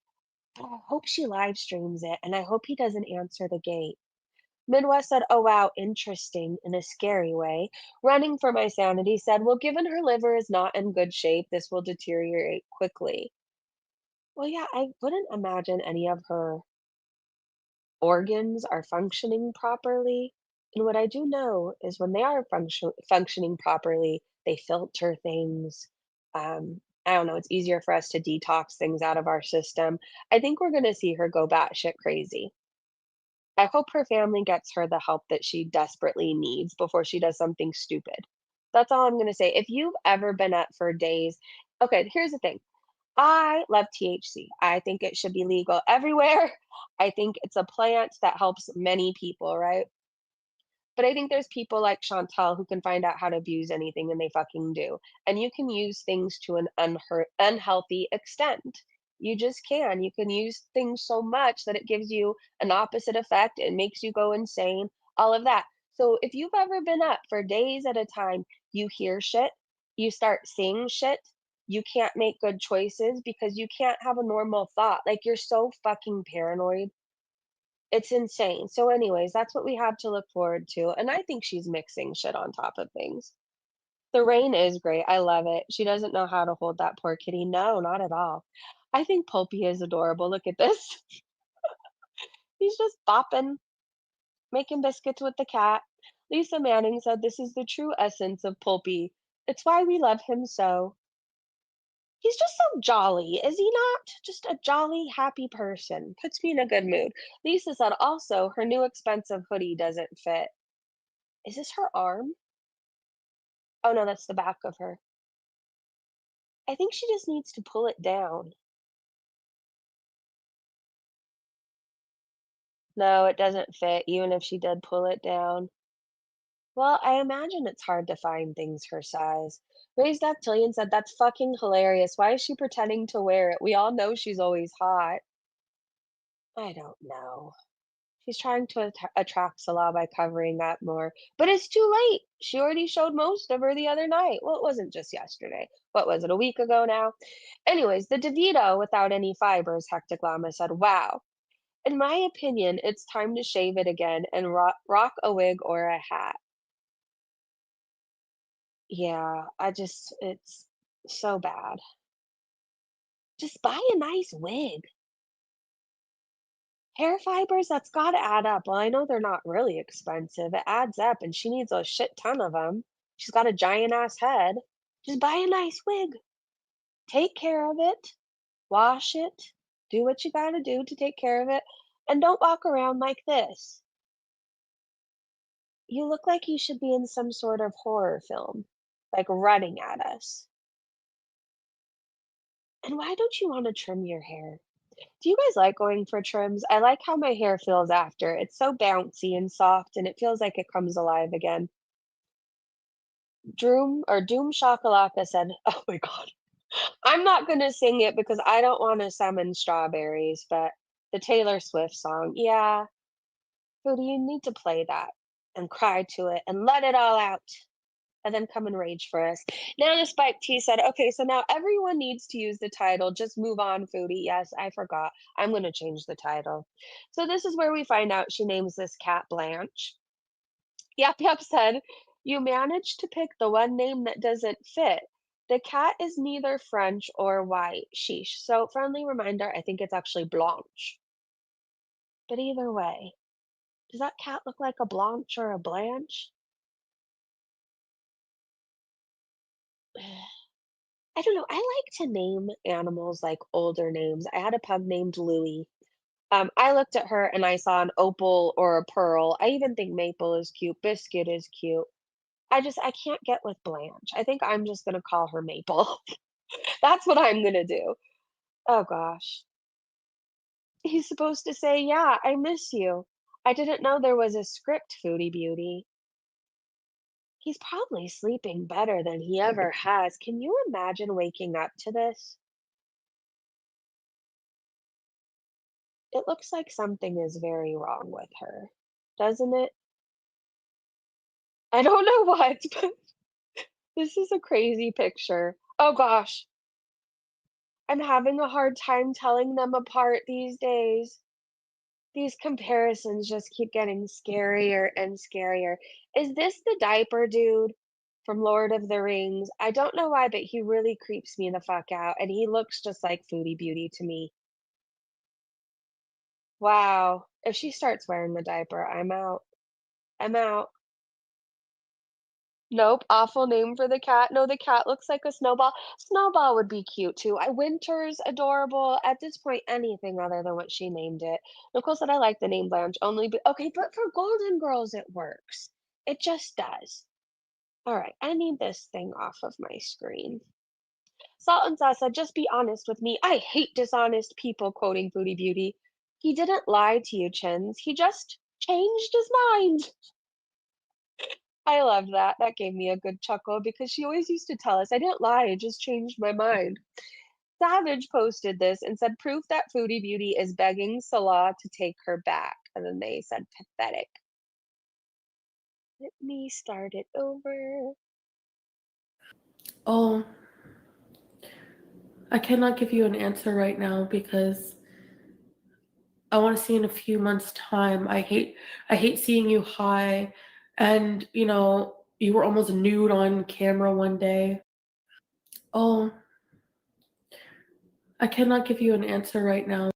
but I hope she live streams it, and I hope he doesn't answer the gate. Midwest said, "Oh, wow, interesting," in a scary way. Running for my sanity said, "Well, given her liver is not in good shape, this will deteriorate quickly." Well, yeah, I wouldn't imagine any of her organs are functioning properly. And what I do know is when they are functioning properly, they filter things. I don't know, it's easier for us to detox things out of our system. I think we're going to see her go batshit crazy. I hope her family gets her the help that she desperately needs before she does something stupid. That's all I'm gonna say. If you've ever been up for days, okay, here's the thing. I love THC. I think it should be legal everywhere. I think it's a plant that helps many people, right? But I think there's people like Chantal who can find out how to abuse anything and they fucking do. And you can use things to an unhealthy extent. You just can. You can use things so much that it gives you an opposite effect. It makes you go insane, all of that. So if you've ever been up for days at a time, you hear shit, you start seeing shit, you can't make good choices because you can't have a normal thought. Like you're so fucking paranoid, it's insane. So anyways, that's what we have to look forward to, and I think she's mixing shit on top of things. The rain is great, I love it. She doesn't know how to hold that poor kitty. No, not at all. I think Pulpy is adorable. Look at this. He's just bopping, making biscuits with the cat. Lisa Manning said this is the true essence of Pulpy. It's why we love him so. He's just so jolly, is he not? Just a jolly, happy person. Puts me in a good mood. Lisa said also her new expensive hoodie doesn't fit. Is this her arm? Oh, no, that's the back of her. I think she just needs to pull it down. No, it doesn't fit, even if she did pull it down. Well, I imagine it's hard to find things her size. Raised Dactylian said, "That's fucking hilarious. Why is she pretending to wear it? We all know she's always hot." I don't know. She's trying to attract Salah by covering up more. But it's too late. She already showed most of her the other night. Well, it wasn't just yesterday. What was it, a week ago now? Anyways, the DeVito without any fibers, Hectic Llama said, "Wow. In my opinion, it's time to shave it again and rock a wig or a hat." Yeah, it's so bad. Just buy a nice wig. Hair fibers, that's gotta add up. Well, I know they're not really expensive. It adds up, and she needs a shit ton of them. She's got a giant ass head. Just buy a nice wig. Take care of it. Wash it. Do what you gotta do to take care of it. And don't walk around like this. You look like you should be in some sort of horror film, like running at us. And why don't you want to trim your hair? Do you guys like going for trims? I like how my hair feels after. It's so bouncy and soft, and it feels like it comes alive again. Doom Shakalaka said, "Oh my God, I'm not gonna sing it because I don't want to summon strawberries." But the Taylor Swift song, yeah, Foodie, you need to play that and cry to it and let it all out. And then come and rage for us. Nana Spike T said, "Okay, so now everyone needs to use the title. Just move on, Foodie." Yes, I forgot. I'm going to change the title. So this is where we find out she names this cat Blanche. Yap Yap said, "You managed to pick the one name that doesn't fit. The cat is neither French or white. Sheesh." So friendly reminder, I think it's actually Blanche. But either way, does that cat look like a Blanche or a Blanche? I don't know. I like to name animals like older names. I had a pug named Louie. I looked at her and I saw an opal or a pearl. I even think Maple is cute. Biscuit is cute. I can't get with Blanche. I think I'm just gonna call her Maple. That's what I'm gonna do. Oh gosh. He's supposed to say, "Yeah, I miss you. I didn't know there was a script, Foodie Beauty." He's probably sleeping better than he ever has. Can you imagine waking up to this? It looks like something is very wrong with her, doesn't it? I don't know what, but this is a crazy picture. Oh gosh, I'm having a hard time telling them apart these days. These comparisons just keep getting scarier and scarier. Is this the diaper dude from Lord of the Rings? I don't know why, but he really creeps me the fuck out, and he looks just like Foodie Beauty to me. Wow. If she starts wearing the diaper, I'm out. I'm out. Nope, awful name for the cat. No, the cat looks like a snowball. Snowball would be cute too. Winter's adorable. At this point, anything other than what she named it. Nicole said I like the name Blanche only, but okay, but for Golden Girls it works. It just does. All right, I need this thing off of my screen. Salt and Sauce said, "Just be honest with me. I hate dishonest people," quoting Foodie Beauty. He didn't lie to you, Chins. He just changed his mind. I loved that. That gave me a good chuckle because she always used to tell us, "I didn't lie, I just changed my mind." Savage posted this and said, "Proof that Foodie Beauty is begging Salah to take her back." And then they said, "Pathetic." Let me start it over. Oh, I cannot give you an answer right now because I want to see in a few months' time. I hate seeing you high and you were almost nude on camera one day. Oh, I cannot give you an answer right now.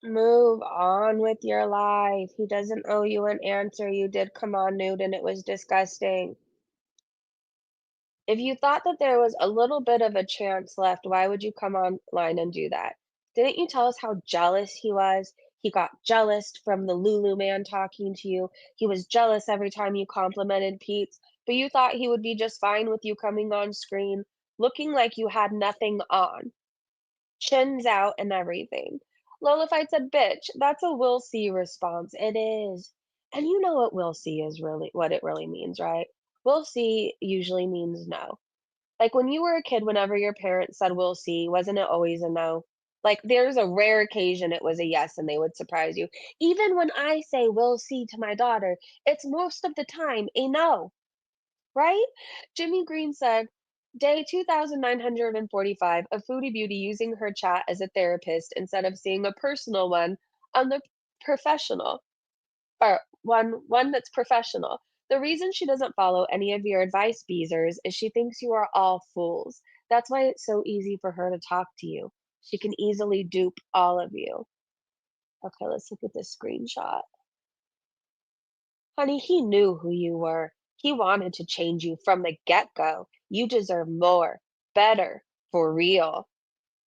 Move on with your life. He doesn't owe you an answer. You did come on nude and it was disgusting. If you thought that there was a little bit of a chance left, why would you come online and do that? Didn't you tell us how jealous he was? He got jealous from the Lulu man talking to you. He was jealous every time you complimented Pete's, but you thought he would be just fine with you coming on screen, looking like you had nothing on, chins out and everything. Lolified said, "Bitch, that's a we'll see response." It is. And you know what we'll see is really what it really means, right? We'll see usually means no. Like, when you were a kid, whenever your parents said, "We'll see," wasn't it always a no? Like, there's a rare occasion it was a yes and they would surprise you. Even when I say, "We'll see," to my daughter, it's most of the time a no, right? Jimmy Green said, "Day 2945 of Foodie Beauty using her chat as a therapist instead of seeing a personal one on the professional or one that's professional. The reason she doesn't follow any of your advice, Beezers, is she thinks you are all fools. That's why it's so easy for her to talk to you. She can easily dupe all of you." Okay, let's look at this screenshot. Honey, he knew who you were. He wanted to change you from the get-go. You deserve more, better, for real.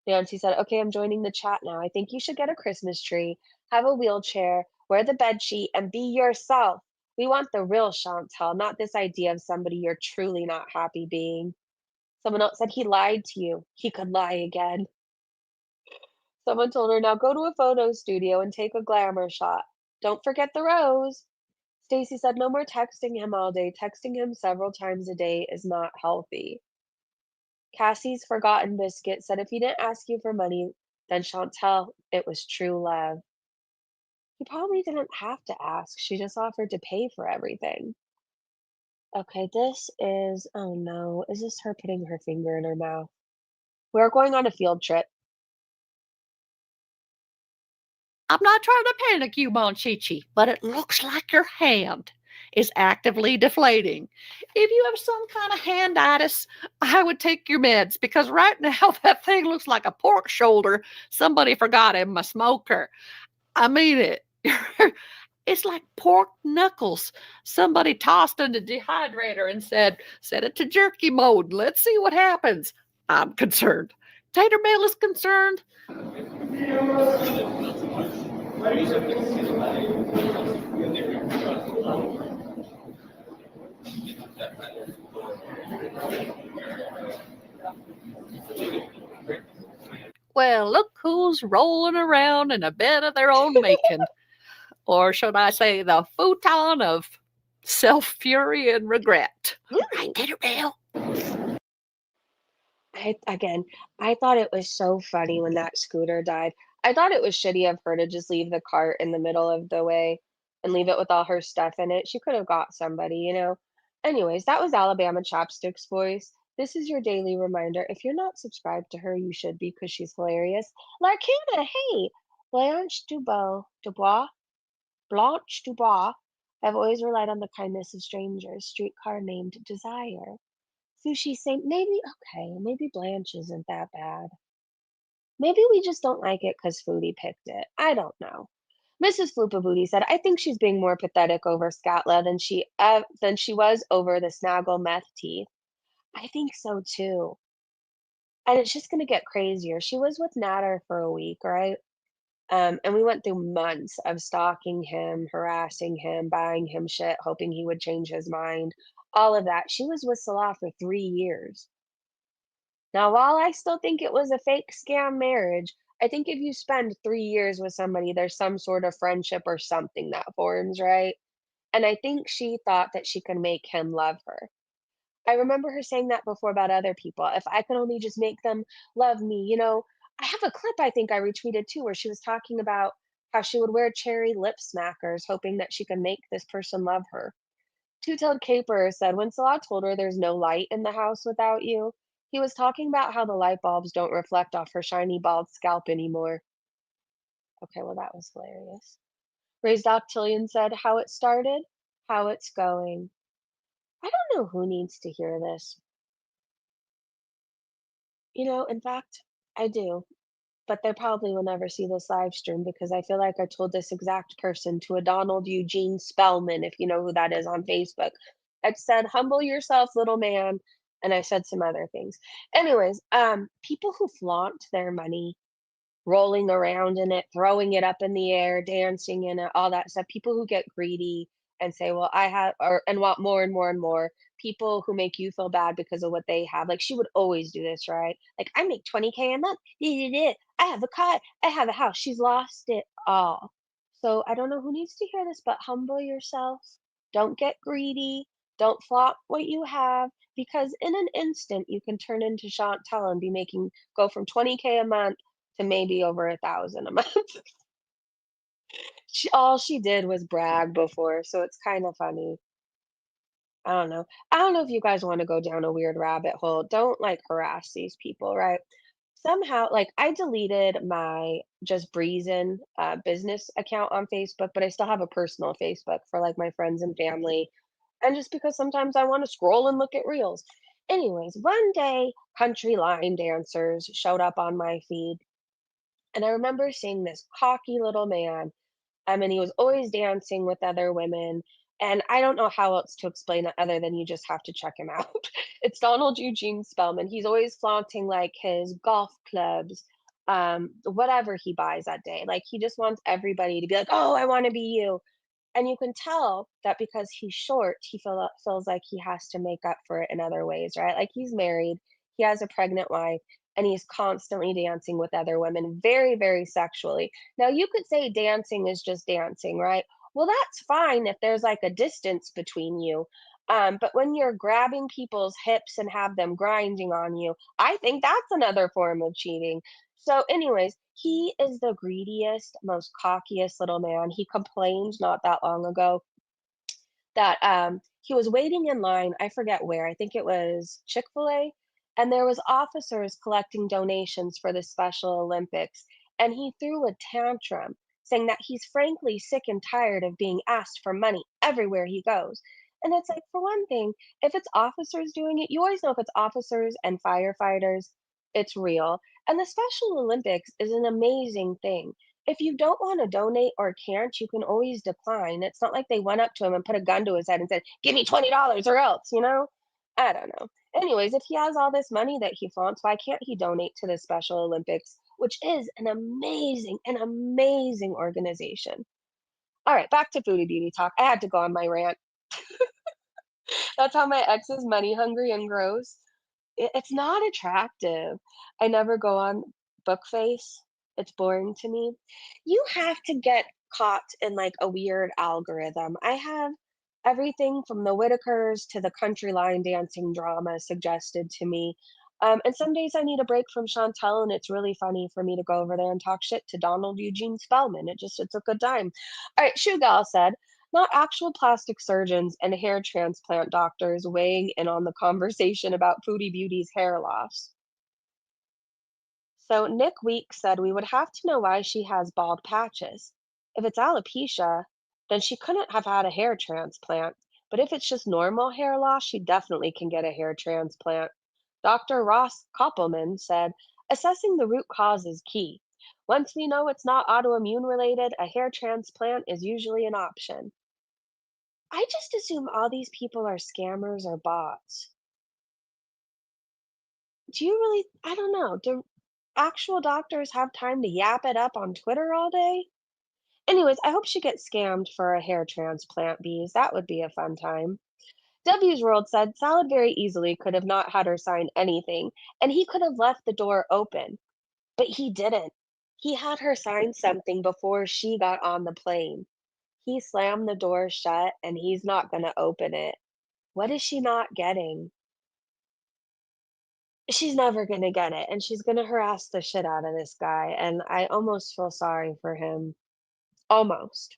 Nancy said, "Okay, I'm joining the chat now. I think you should get a Christmas tree, have a wheelchair, wear the bed sheet, and be yourself. We want the real Chantel, not this idea of somebody you're truly not happy being." Someone else said, "He lied to you. He could lie again." Someone told her, "Now go to a photo studio and take a glamour shot. Don't forget the rose." Stacy said, "No more texting him all day. Texting him several times a day is not healthy." Cassie's forgotten biscuit said, "If he didn't ask you for money, then Chantel, it was true love." He probably didn't have to ask. She just offered to pay for everything. Okay, this is, oh no, is this her putting her finger in her mouth? We're going on a field trip. I'm not trying to panic you, Monchichi, but it looks like your hand is actively deflating. If you have some kind of handitis, I would take your meds because right now that thing looks like a pork shoulder somebody forgot in my smoker. I mean it. It's like pork knuckles. Somebody tossed in the dehydrator and said, set it to jerky mode. Let's see what happens. I'm concerned. Tater Mail is concerned. Well, look who's rolling around in a bed of their own making. Or should I say the futon of self-fury and regret. Right, Tater Mail? I thought it was so funny when that scooter died. I thought it was shitty of her to just leave the cart in the middle of the way and leave it with all her stuff in it. She could have got somebody, you know? Anyways, that was Alabama Chopsticks voice. This is your daily reminder. If you're not subscribed to her, you should be because she's hilarious. Larkana, hey! Blanche Dubois. I've always relied on the kindness of strangers. Streetcar named Desire. Sushi saying, maybe, okay, maybe Blanche isn't that bad. Maybe we just don't like it because Foodie picked it. I don't know. Mrs. Floopa Booty said, "I think she's being more pathetic over Scatla than she was over the Snaggle meth teeth." I think so too. And it's just gonna get crazier. She was with Natter for a week, right? And we went through months of stalking him, harassing him, buying him shit, hoping he would change his mind. All of that. She was with Salah for 3 years. Now, while I still think it was a fake scam marriage, I think if you spend 3 years with somebody, there's some sort of friendship or something that forms, right? And I think she thought that she could make him love her. I remember her saying that before about other people. If I could only just make them love me, you know. I have a clip I think I retweeted too where she was talking about how she would wear cherry lip smackers, hoping that she could make this person love her. Two-tailed caper said when Salah told her there's no light in the house without you, he was talking about how the light bulbs don't reflect off her shiny bald scalp anymore. Okay, well that was hilarious. Raised Octillion said how it started, how it's going. I don't know who needs to hear this. You know, in fact, I do, but they probably will never see this live stream because I feel like I told this exact person to a Donald Eugene Spellman, if you know who that is on Facebook. I said, "Humble yourself, little man," and I said some other things. Anyways, people who flaunt their money, rolling around in it, throwing it up in the air, dancing in it, all that stuff. People who get greedy and say, "Well, I have," or and want more and more and more. People who make you feel bad because of what they have. Like she would always do this, right? Like I make 20K a month. I have a car. I have a house. She's lost it all. So I don't know who needs to hear this, but humble yourself. Don't get greedy. Don't flaunt what you have because in an instant you can turn into Chantel and be making go from 20K a month to maybe over 1,000 a month. All she did was brag before, so it's kind of funny. I don't know. I don't know if you guys want to go down a weird rabbit hole. Don't like harass these people, right? Somehow, like I deleted my just Breezin business account on Facebook, but I still have a personal Facebook for like my friends and family, and just because sometimes I want to scroll and look at reels. Anyways, one day, country line dancers showed up on my feed, and I remember seeing this cocky little man. And he was always dancing with other women. And I don't know how else to explain it other than you just have to check him out. It's Donald Eugene Spellman. He's always flaunting like his golf clubs, whatever he buys that day. Like he just wants everybody to be like, "Oh, I want to be you." And you can tell that because he's short, feels like he has to make up for it in other ways, right? Like he's married, He has a pregnant wife, and he's constantly dancing with other women, very, very sexually. Now, you could say dancing is just dancing, right? Well, that's fine if there's like a distance between you. But when you're grabbing people's hips and have them grinding on you, I think that's another form of cheating. So, anyways, he is the greediest, most cockiest little man. He complained not that long ago that he was waiting in line. I forget where. I think it was Chick-fil-A, and there was officers collecting donations for the Special Olympics, and he threw a tantrum saying that he's frankly sick and tired of being asked for money everywhere he goes. And it's like, for one thing, if it's officers doing it, you always know if it's officers and firefighters, it's real. And the Special Olympics is an amazing thing. If you don't want to donate or can't, you can always decline. It's not like they went up to him and put a gun to his head and said, "Give me $20 or else," you know? I don't know. Anyways, if he has all this money that he flaunts, why can't he donate to the Special Olympics, which is an amazing organization? All right, back to foodie beauty talk. I had to go on my rant. That's how my ex is money hungry and gross. It's not attractive. I never go on Bookface. It's boring to me. You have to get caught in like a weird algorithm. I have everything from the Whitakers to the country line dancing drama suggested to me. And some days I need a break from Chantel, and it's really funny for me to go over there and talk shit to Donald Eugene Spellman. It's a good time. All right, Shoe Gal said, not actual plastic surgeons and hair transplant doctors weighing in on the conversation about Foodie Beauty's hair loss. So Nick Weeks said we would have to know why she has bald patches. If it's alopecia, then she couldn't have had a hair transplant. But if it's just normal hair loss, she definitely can get a hair transplant. Dr. Ross Koppelman said, assessing the root cause is key. Once we know it's not autoimmune related, a hair transplant is usually an option. I just assume all these people are scammers or bots. Do you really? I don't know. Do actual doctors have time to yap it up on Twitter all day? Anyways, I hope she gets scammed for a hair transplant, bees. That would be a fun time. W's World said Salad very easily could have not had her sign anything, and he could have left the door open, but he didn't. He had her sign something before she got on the plane. He slammed the door shut, and he's not going to open it. What is she not getting? She's never gonna get it, and she's gonna harass the shit out of this guy, and I almost feel sorry for him. Almost.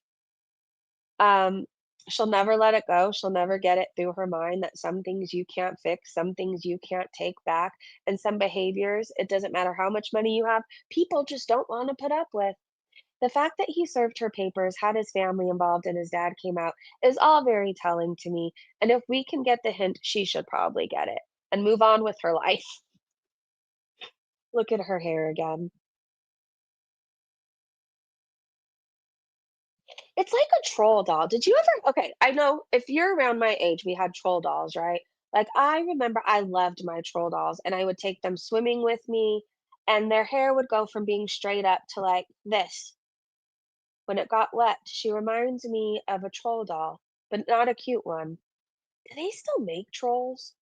Um, she'll never let it go. She'll never get it through her mind that some things you can't fix, some things you can't take back, and some behaviors, it doesn't matter how much money you have, people just don't want to put up with. The fact that he served her papers, had his family involved, and his dad came out is all very telling to me. And if we can get the hint, she should probably get it and move on with her life. Look at her hair again. It's like a troll doll. Did you ever okay, I know if you're around my age, we had troll dolls, right? Like, I remember I loved my troll dolls, and I would take them swimming with me, and their hair would go from being straight up to like this. When it got wet, she reminds me of a troll doll, but not a cute one. Do they still make trolls?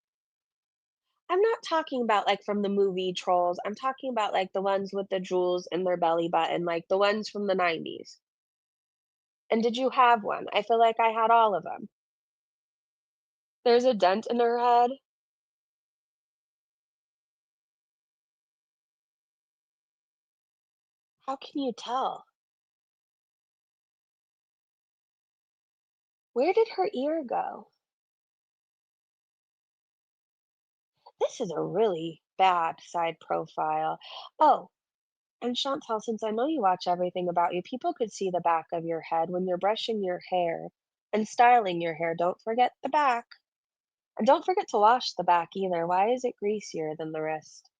I'm not talking about like from the movie Trolls. I'm talking about like the ones with the jewels in their belly button, like the ones from the 90s. And did you have one? I feel like I had all of them. There's a dent in her head. How can you tell? Where did her ear go? This is a really bad side profile. Oh, and Chantal, since I know you watch everything about you, people could see the back of your head when you're brushing your hair and styling your hair. Don't forget the back. And don't forget to wash the back either. Why is it greasier than the rest?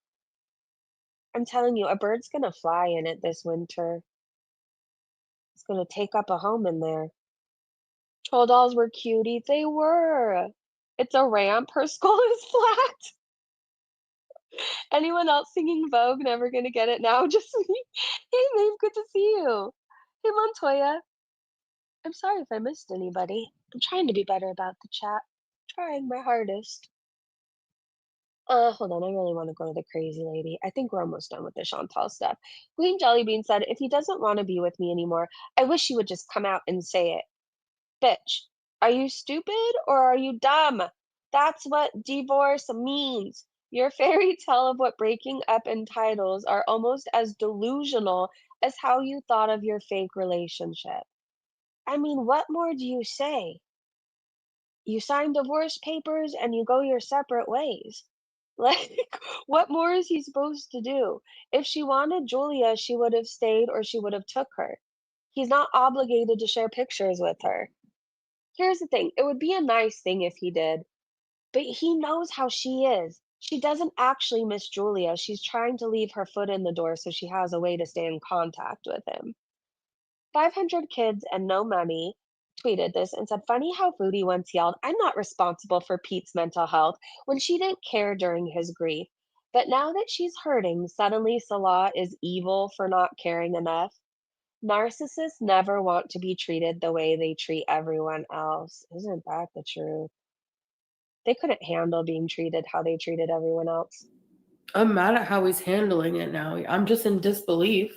I'm telling you, a bird's gonna fly in it this winter. It's gonna take up a home in there. Troll dolls were cuties. They were. It's a ramp. Her skull is flat. Anyone else singing Vogue? Never gonna get it now. Just me. Hey, Maeve, good to see you. Hey, Montoya. I'm sorry if I missed anybody. I'm trying to be better about the chat. Trying my hardest. Hold on, I really want to go to the crazy lady. I think we're almost done with the Chantal stuff. Queen Jellybean said, if he doesn't want to be with me anymore, I wish he would just come out and say it. Bitch, are you stupid or are you dumb? That's what divorce means. Your fairy tale of what breaking up entitles are almost as delusional as how you thought of your fake relationship. I mean, what more do you say? You sign divorce papers and you go your separate ways. Like, what more is he supposed to do? If she wanted Julia, she would have stayed or she would have took her. He's not obligated to share pictures with her. Here's the thing, it would be a nice thing if he did, but he knows how she is. She doesn't actually miss Julia. She's trying to leave her foot in the door so she has a way to stay in contact with him. 500 kids and no money tweeted this and said, funny how Foodie once yelled, I'm not responsible for Pete's mental health when she didn't care during his grief. But now that she's hurting, suddenly Salah is evil for not caring enough. Narcissists never want to be treated the way they treat everyone else. Isn't that the truth? They couldn't handle being treated how they treated everyone else. I'm mad at how he's handling it now. I'm just in disbelief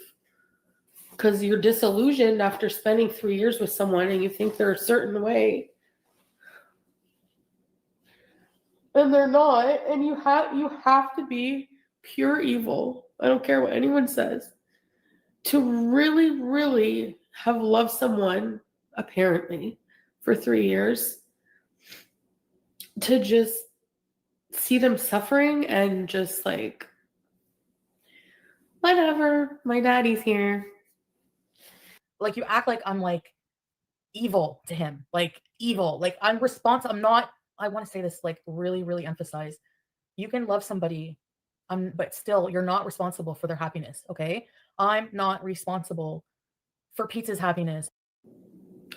because you're disillusioned after spending 3 years with someone and you think they're a certain way. And they're not. And you have to be pure evil. I don't care what anyone says. To really, really have loved someone, apparently, for 3 years, to just see them suffering and just like, whatever, my daddy's here. Like, you act like I'm like evil to him, like evil, like I'm responsible. I'm not. I want to say this, like, really, really emphasize. You can love somebody, but still, you're not responsible for their happiness. Okay, I'm not responsible for Pete's happiness.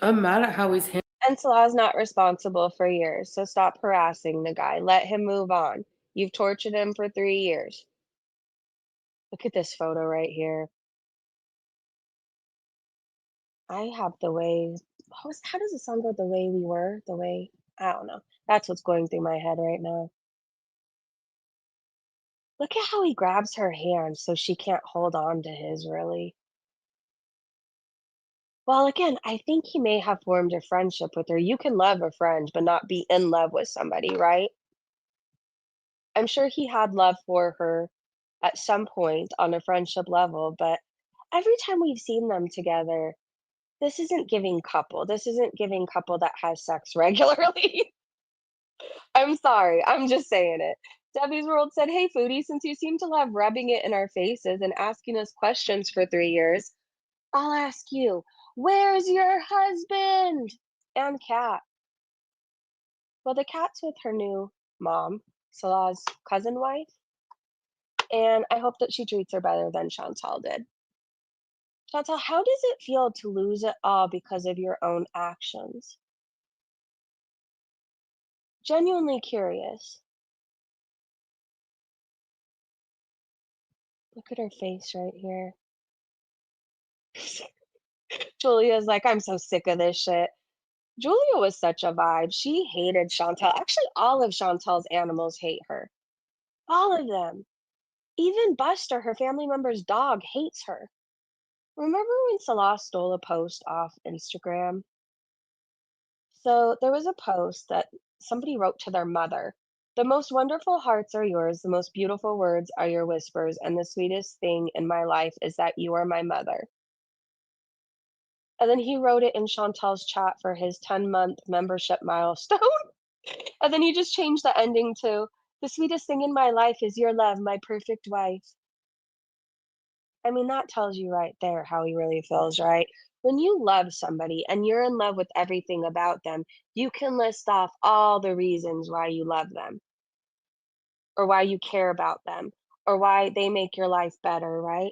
I'm mad at how he's handling. And Salah's not responsible for years, so stop harassing the guy. Let him move on. You've tortured him for 3 years. Look at this photo right here. I have the way. How does the song go? The way we were, the way. I don't know. That's what's going through my head right now. Look at how he grabs her hand so she can't hold on to his, really. Well, again, I think he may have formed a friendship with her. You can love a friend, but not be in love with somebody, right? I'm sure he had love for her at some point on a friendship level, but every time we've seen them together, this isn't giving couple. This isn't giving couple that has sex regularly. I'm sorry. I'm just saying it. Debbie's World said, hey, Foodie, since you seem to love rubbing it in our faces and asking us questions for 3 years, I'll ask you, where's your husband? And cat. Well, the cat's with her new mom, Salah's cousin wife, and I hope that she treats her better than Chantal did. Chantal, how does it feel to lose it all because of your own actions? Genuinely curious. Look at her face right here. Julia's like, I'm so sick of this shit. Julia was such a vibe. She hated Chantal. Actually, all of Chantal's animals hate her. All of them. Even Buster, her family member's dog, hates her. Remember when Salah stole a post off Instagram? So there was a post that somebody wrote to their mother. The most wonderful hearts are yours, the most beautiful words are your whispers, and the sweetest thing in my life is that you are my mother. And then he wrote it in Chantal's chat for his 10-month membership milestone. And then he just changed the ending to, the sweetest thing in my life is your love, my perfect wife. I mean, that tells you right there how he really feels, right? When you love somebody and you're in love with everything about them, you can list off all the reasons why you love them, or why you care about them, or why they make your life better, right?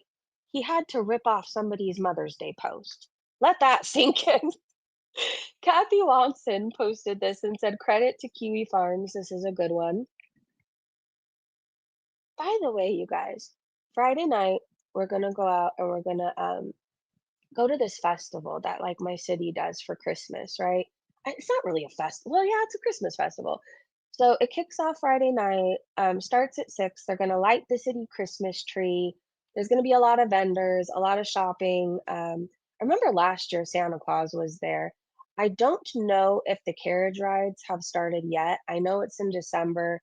He had to rip off somebody's Mother's Day post. Let that sink in. Kathy Watson posted this and said, credit to Kiwi Farms. This is a good one. By the way, you guys, Friday night, we're going to go out and we're going to go to this festival that like my city does for Christmas, right? It's not really a festival. Well, yeah, it's a Christmas festival. So it kicks off Friday night, starts at 6. They're gonna light the city Christmas tree. There's gonna be a lot of vendors, a lot of shopping. I remember last year Santa Claus was there. I don't know if the carriage rides have started yet. I know it's in December.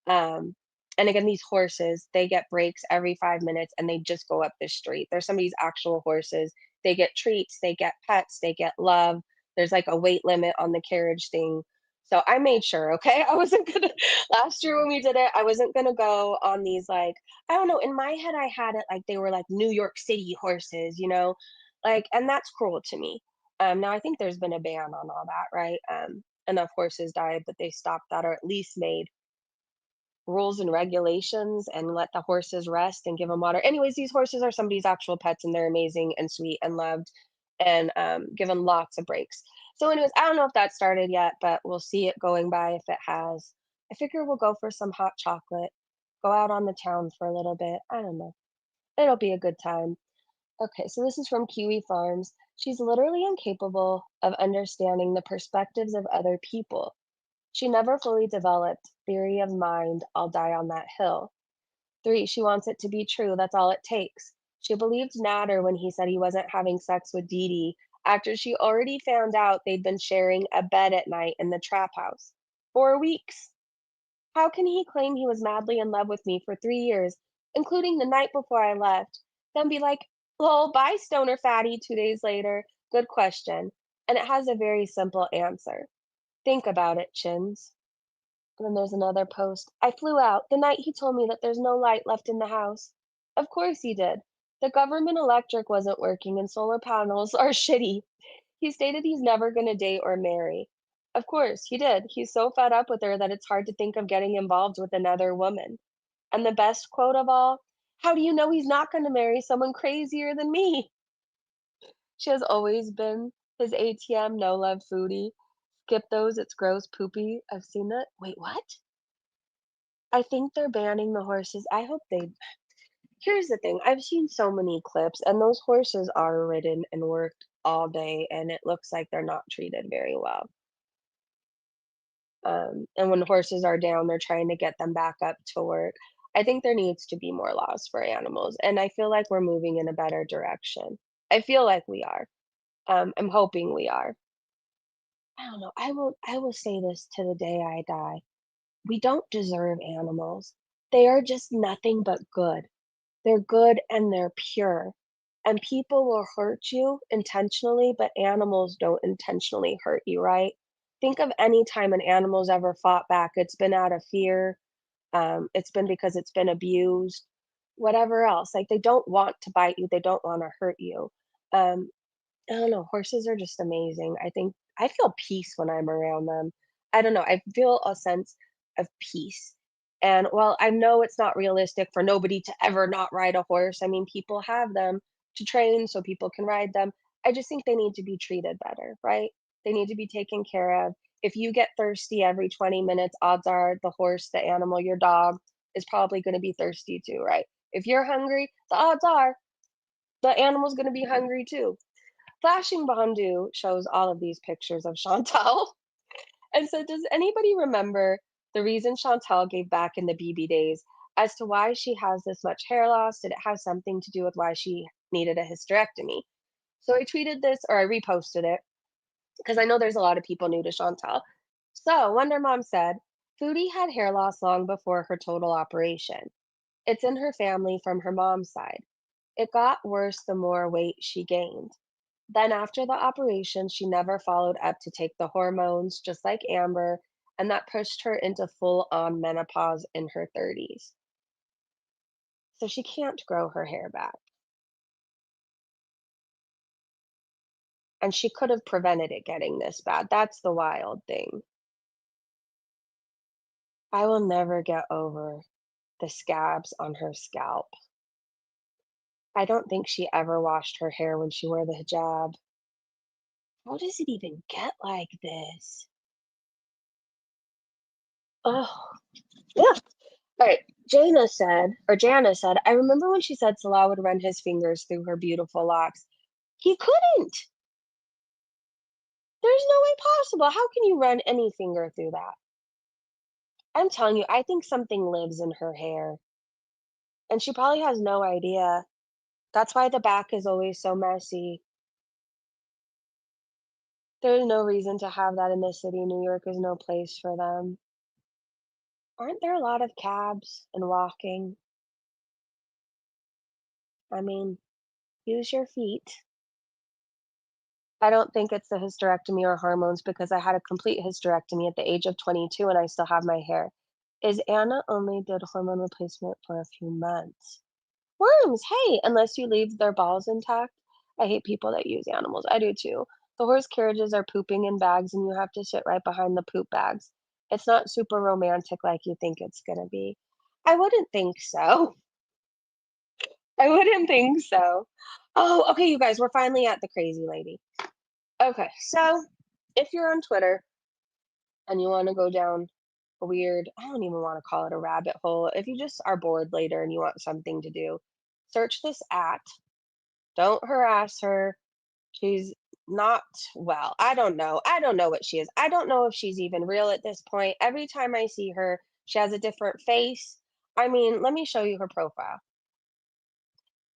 Um, and again, these horses, they get breaks every 5 minutes and they just go up the street. There's some of these actual horses. They get treats, they get pets, they get love. There's like a weight limit on the carriage thing. So I made sure, okay? I wasn't gonna, last year when we did it, I wasn't gonna go on these like, I don't know, in my head, I had it like they were like New York City horses, like, and that's cruel to me. Now I think there's been a ban on all that, right? Enough horses died that they stopped that or at least made rules and regulations and let the horses rest and give them water. Anyways, these horses are somebody's actual pets and they're amazing and sweet and loved and given lots of breaks. So, anyways, I don't know if that started yet, but we'll see it going by if it has. I figure we'll go for some hot chocolate, go out on the town for a little bit. I don't know. It'll be a good time. Okay, so this is from Kiwi Farms. She's literally incapable of understanding the perspectives of other people. She never fully developed theory of mind, I'll die on that hill. 3, she wants it to be true, that's all it takes. She believed Natter when he said he wasn't having sex with Dee Dee after she already found out they'd been sharing a bed at night in the trap house. 4 weeks. How can he claim he was madly in love with me for 3 years, including the night before I left, then be like, lol, bye, stoner fatty, 2 days later? Good question. And it has a very simple answer. Think about it, Chins. And then there's another post. I flew out the night he told me that there's no light left in the house. Of course he did. The government electric wasn't working and solar panels are shitty. He stated he's never going to date or marry. Of course he did. He's so fed up with her that it's hard to think of getting involved with another woman. And the best quote of all, how do you know he's not going to marry someone crazier than me? She has always been his ATM, no love foodie. Skip those, it's gross, poopy. I've seen it. Wait, what? I think they're banning the horses. I hope they. Here's the thing, I've seen so many clips, and those horses are ridden and worked all day, and it looks like they're not treated very well. And when horses are down, they're trying to get them back up to work. I think there needs to be more laws for animals, and I feel like we're moving in a better direction. I feel like we are. I'm hoping we are. I don't know. I will say this to the day I die. We don't deserve animals. They are just nothing but good. They're good and they're pure. And people will hurt you intentionally, but animals don't intentionally hurt you, right? Think of any time an animal's ever fought back. It's been out of fear. It's been because it's been abused, whatever else. Like they don't want to bite you. They don't want to hurt you. Um, I don't know, horses are just amazing. I think I feel peace when I'm around them. I don't know, I feel a sense of peace. And while I know it's not realistic for nobody to ever not ride a horse, I mean, people have them to train so people can ride them. I just think they need to be treated better, right? They need to be taken care of. If you get thirsty every 20 minutes, odds are the horse, the animal, your dog is probably going to be thirsty too, right? If you're hungry, the odds are the animal's going to be hungry too. Flashing Bandu shows all of these pictures of Chantal. And so, does anybody remember the reason Chantal gave back in the BB days as to why she has this much hair loss? Did it have something to do with why she needed a hysterectomy? So, I tweeted this or I reposted it because I know there's a lot of people new to Chantal. So, Wonder Mom said, Foodie had hair loss long before her total operation. It's in her family from her mom's side. It got worse the more weight she gained. Then after the operation, she never followed up to take the hormones, just like Amber, and that pushed her into full-on menopause in her 30s. So she can't grow her hair back. And she could have prevented it getting this bad. That's the wild thing. I will never get over the scabs on her scalp. I don't think she ever washed her hair when she wore the hijab. How does it even get like this? Oh, yeah. Alright, Jana said, "I remember when she said Salah would run his fingers through her beautiful locks. He couldn't! There's no way possible. How can you run any finger through that?" I'm telling you, I think something lives in her hair, and she probably has no idea. That's why the back is always so messy. There's no reason to have that in the city. New York is no place for them. Aren't there a lot of cabs and walking? I mean, use your feet. I don't think it's the hysterectomy or hormones because I had a complete hysterectomy at the age of 22 and I still have my hair. Is Anna only did hormone replacement for a few months? Worms, hey, unless you leave their balls intact. I hate people that use animals. I do too. The horse carriages are pooping in bags and you have to sit right behind the poop bags. It's not super romantic like you think it's gonna be. I wouldn't think so. I wouldn't think so. Oh, okay, you guys, we're finally at the crazy lady. Okay, so if you're on Twitter and you want to go down a weird, I don't even want to call it a rabbit hole. If you just are bored later and you want something to do, search this at. Don't harass her. She's not well. I don't know. I don't know what she is. I don't know if she's even real at this point. Every time I see her, she has a different face. I mean, let me show you her profile.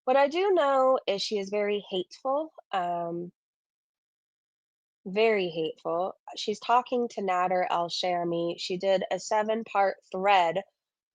What I do know is she is very hateful. Very hateful. She's talking to Nader El-Shami. She did a 7-part thread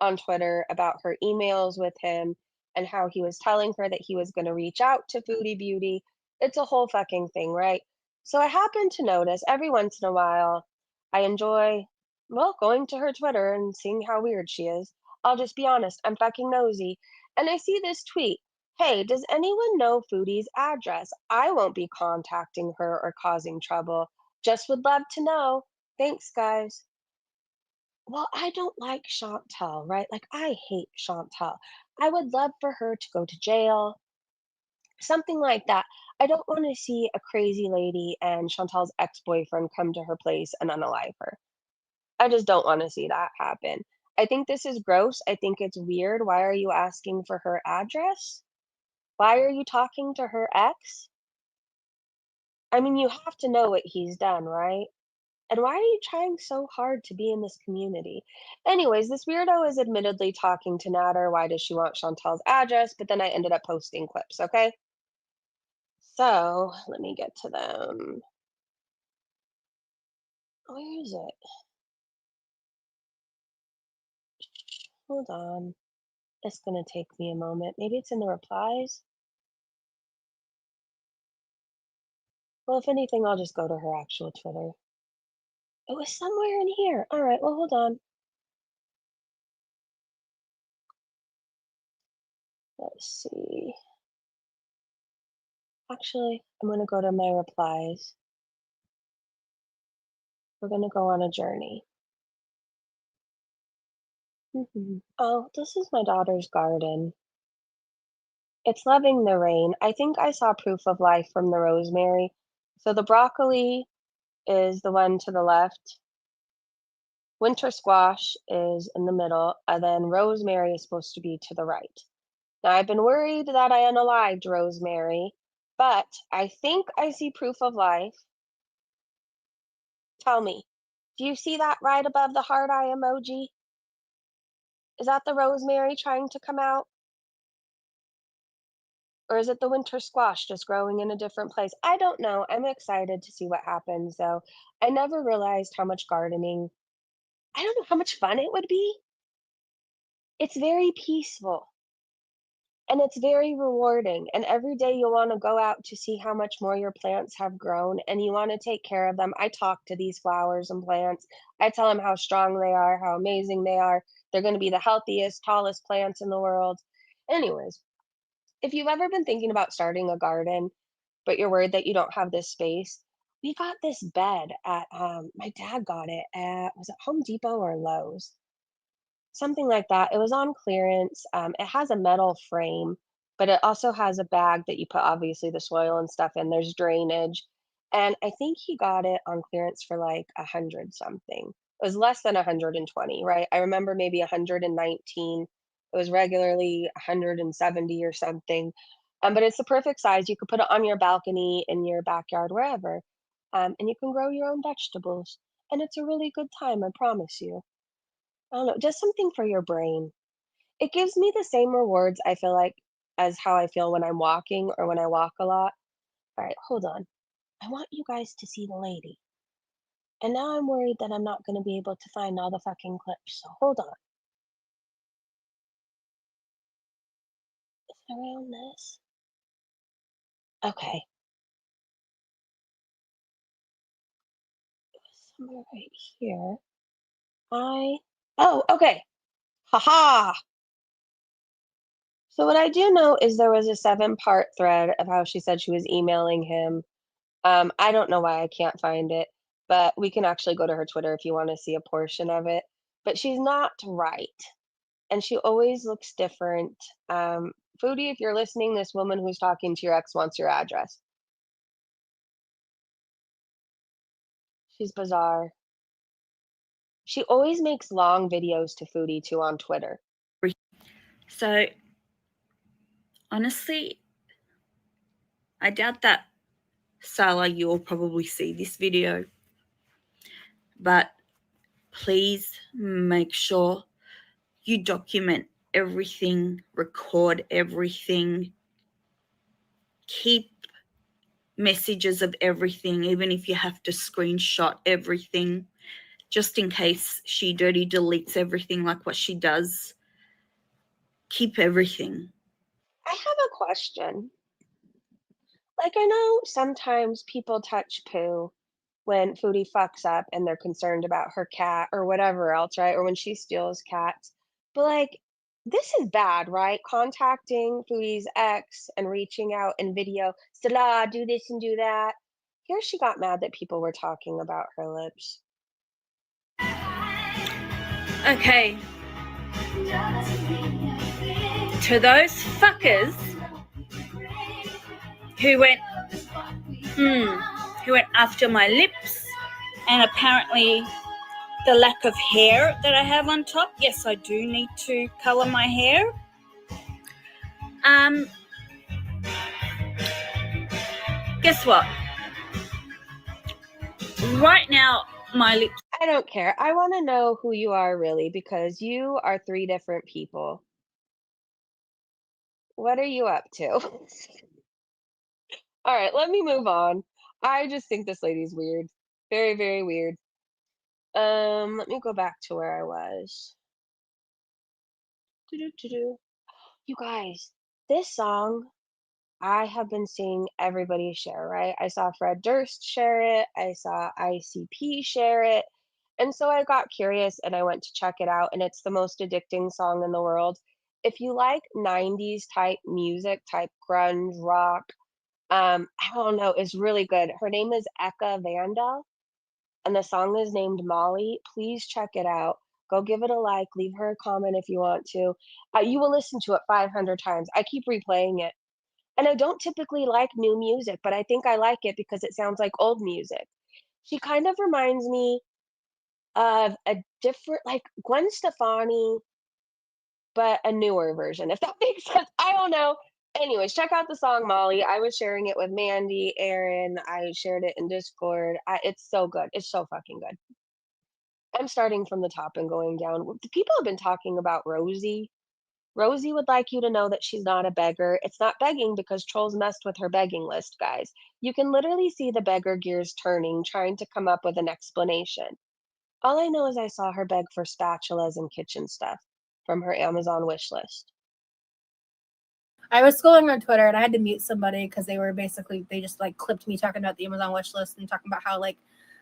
on Twitter about her emails with him and how he was telling her that he was going to reach out to Foodie Beauty. It's a whole fucking thing, right? So I happen to notice every once in a while, I enjoy, well, going to her Twitter and seeing how weird she is. I'll just be honest, I'm fucking nosy. And I see this tweet. Hey, does anyone know Foodie's address? I won't be contacting her or causing trouble. Just would love to know. Thanks, guys. Well, I don't like Chantal, right? Like, I hate Chantal. I would love for her to go to jail, something like that. I don't want to see a crazy lady and Chantal's ex boyfriend come to her place and unalive her. I just don't want to see that happen. I think this is gross. I think it's weird. Why are you asking for her address? Why are you talking to her ex? I mean, you have to know what he's done, right? And why are you trying so hard to be in this community? Anyways, this weirdo is admittedly talking to Nader. Why does she want Chantal's address? But then I ended up posting clips, okay? So let me get to them. Where is it? Hold on. It's gonna take me a moment. Maybe it's in the replies. Well, if anything, I'll just go to her actual Twitter. It was somewhere in here. All right, well, hold on. Let's see. Actually, I'm gonna go to my replies. We're gonna go on a journey. Oh, this is my daughter's garden. It's loving the rain. I think I saw proof of life from the rosemary. So the broccoli is the one to the left. Winter squash is in the middle, and then rosemary is supposed to be to the right. Now, I've been worried that I unalived rosemary, but I think I see proof of life. Tell me, do you see that right above the heart eye emoji? Is that the rosemary trying to come out? Or is it the winter squash just growing in a different place? I don't know. I'm excited to see what happens, though. I never realized how much gardening, I don't know how much fun it would be. It's very peaceful and it's very rewarding. And every day you'll want to go out to see how much more your plants have grown and you want to take care of them. I talk to these flowers and plants. I tell them how strong they are, how amazing they are. They're going to be the healthiest, tallest plants in the world. Anyways, if you've ever been thinking about starting a garden, but you're worried that you don't have this space, we got this bed at my dad got it at, was it Home Depot or Lowe's? Something like that. It was on clearance. It has a metal frame, but it also has a bag that you put obviously the soil and stuff in. There's drainage. And I think he got it on clearance for like 100 something. It was less than 120, right? I remember maybe 119. It was regularly 170 or something. But it's the perfect size. You could put it on your balcony, in your backyard, wherever. And you can grow your own vegetables. And it's a really good time, I promise you. I don't know, just something for your brain. It gives me the same rewards, I feel like, as how I feel when I'm walking or when I walk a lot. All right, hold on. I want you guys to see the lady. And now I'm worried that I'm not going to be able to find all the fucking clips. So hold on. Is it around this? Okay. It was somewhere right here. Oh, okay. Haha. So what I do know is there was a 7-part thread of how she said she was emailing him. I don't know why I can't find it, but we can actually go to her Twitter if you want to see a portion of it. But she's not right, and she always looks different. Foodie, if you're listening, this woman who's talking to your ex wants your address. She's bizarre. She always makes long videos to Foodie too on Twitter. So, honestly, I doubt that, Salah, you'll probably see this video, but please make sure you document everything, record everything, keep messages of everything, even if you have to screenshot everything, just in case she dirty deletes everything like what she does. Keep everything. I have a question. Like, I know sometimes people touch poo when Foodie fucks up and they're concerned about her cat or whatever else, right? Or when she steals cats. But like, this is bad, right? Contacting Foodie's ex and reaching out in video, Salah, do this and do that. Here she got mad that people were talking about her lips. Okay. To those fuckers who went after my lips and apparently the lack of hair that I have on top. Yes, I do need to color my hair. Guess what? Right now, my lips. I don't care. I want to know who you are really because you are 3 different people. What are you up to? All right, let me move on. I just think this lady's weird. Very, very weird. Let me go back to where I was. Doo-doo-doo-doo. You guys, this song I have been seeing everybody share, right? I saw Fred Durst share it, I saw ICP share it, and so I got curious and I went to check it out, and it's the most addicting song in the world. If you like 90s type music, type grunge rock, I don't know, it's really good. Her name is Eka Vanda, and the song is named Molly. Please check it out. Go give it a like, leave her a comment if you want to. You will listen to it 500 times. I keep replaying it. And I don't typically like new music, but I think I like it because it sounds like old music. She kind of reminds me of a different, like Gwen Stefani, but a newer version, if that makes sense. I don't know. Anyways, check out the song Molly. I was sharing it with Mandy, Aaron. I shared it in Discord. It's so good. It's so fucking good. I'm starting from the top and going down. People have been talking about Rosie. Rosie would like you to know that she's not a beggar. It's not begging because trolls messed with her begging list, guys. You can literally see the beggar gears turning, trying to come up with an explanation. All I know is I saw her beg for spatulas and kitchen stuff from her Amazon wish list. I was scrolling on Twitter and I had to mute somebody because they just like clipped me talking about the Amazon wish list and talking about how like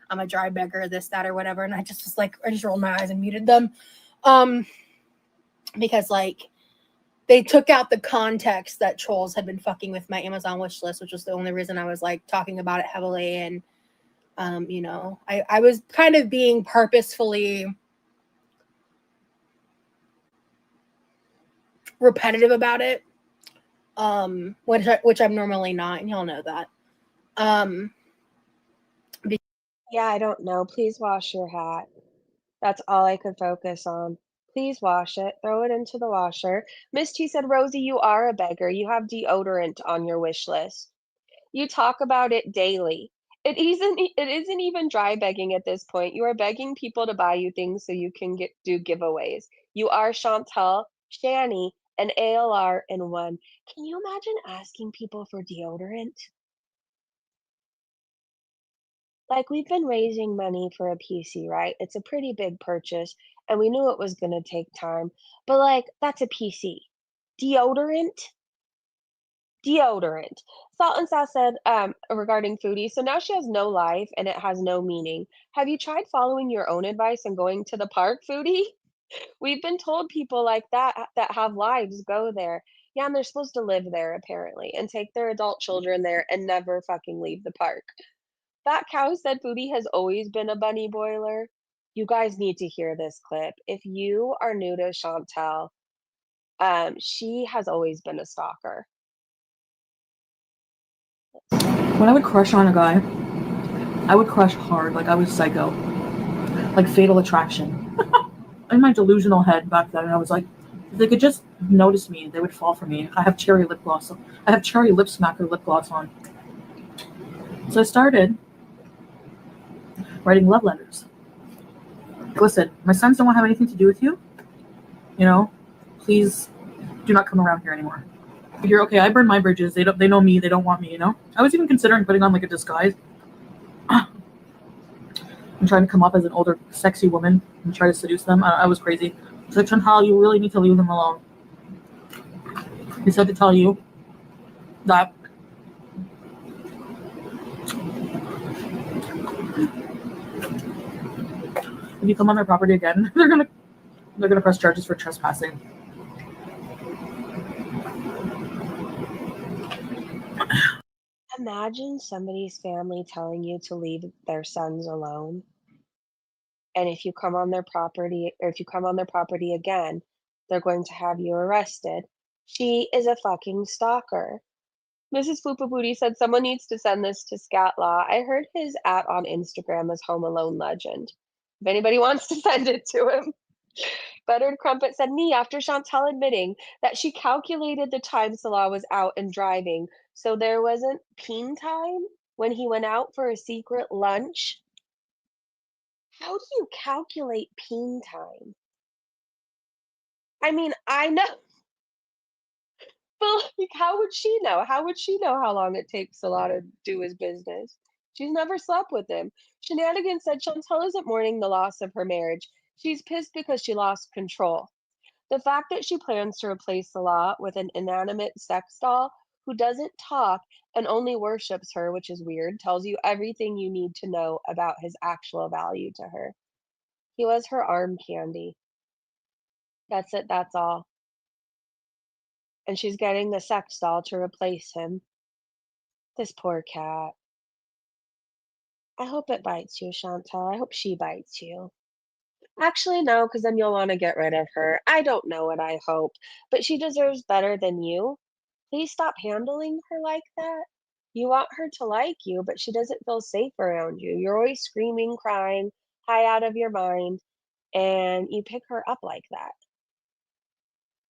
I'm a dry beggar, this, that, or whatever. And I just rolled my eyes and muted them. Because like they took out the context that trolls had been fucking with my Amazon wish list, which was the only reason I was like talking about it heavily. And I was kind of being purposefully repetitive about it. Which I'm normally not, and y'all know that. Yeah, I don't know. Please wash your hat. That's all I could focus on. Please wash it. Throw it into the washer. Miss T said, Rosie, you are a beggar. You have deodorant on your wish list. You talk about it daily. It isn't even dry begging at this point. You are begging people to buy you things so you can do giveaways. You are Chantel, Shani, and ALR in one. Can you imagine asking people for deodorant? Like, we've been raising money for a PC, right? It's a pretty big purchase, and we knew it was gonna take time, but, like, that's a PC. Deodorant? Deodorant. Salt and Sauce said, regarding Foodie, "So now she has no life and it has no meaning. Have you tried following your own advice and going to the park, Foodie?" We've been told people like that have lives go there. Yeah, and they're supposed to live there apparently and take their adult children there and never fucking leave the park. That cow said Foodie has always been a bunny boiler. You guys need to hear this clip. If you are new to Chantel, she has always been a stalker. When I would crush on a guy, I would crush hard, like I was psycho, like Fatal Attraction. In my delusional head back then, I was like, if they could just notice me, they would fall for me. I have cherry lip gloss. I have cherry lip smacker lip gloss on. So I started writing love letters. Listen, my sons don't want to have anything to do with you. You know, please do not come around here anymore. You're okay. I burn my bridges. They know me. They don't want me. You know. I was even considering putting on like a disguise and trying to come up as an older, sexy woman and try to seduce them. I was crazy. It's like, Chantal, you really need to leave them alone. He said to tell you that if you come on their property again, they're gonna press charges for trespassing. Imagine somebody's family telling you to leave their sons alone. And if you come on their property, or if you come on their property again, they're going to have you arrested. She is a fucking stalker. Mrs. Fupa Booty said someone needs to send this to Scat Law. I heard his @ on Instagram is Home Alone Legend. If anybody wants to send it to him. Buttered Crumpet said, "Me, after Chantel admitting that she calculated the time Salah was out and driving, so there wasn't peen time when he went out for a secret lunch." How do you calculate peen time? I mean, I know, but like, how would she know? How would she know how long it takes Salah to do his business? She's never slept with him. Shenanigans said Chantel isn't mourning the loss of her marriage. She's pissed because she lost control. The fact that she plans to replace Salah with an inanimate sex doll who doesn't talk and only worships her, which is weird, tells you everything you need to know about his actual value to her. He was her arm candy. That's it, that's all. And she's getting the sex doll to replace him. This poor cat. I hope it bites you, Chantal. I hope she bites you. Actually, no, because then you'll want to get rid of her. I don't know what I hope, but she deserves better than you. Please stop handling her like that. You want her to like you, but she doesn't feel safe around you. You're always screaming, crying, high out of your mind, and you pick her up like that.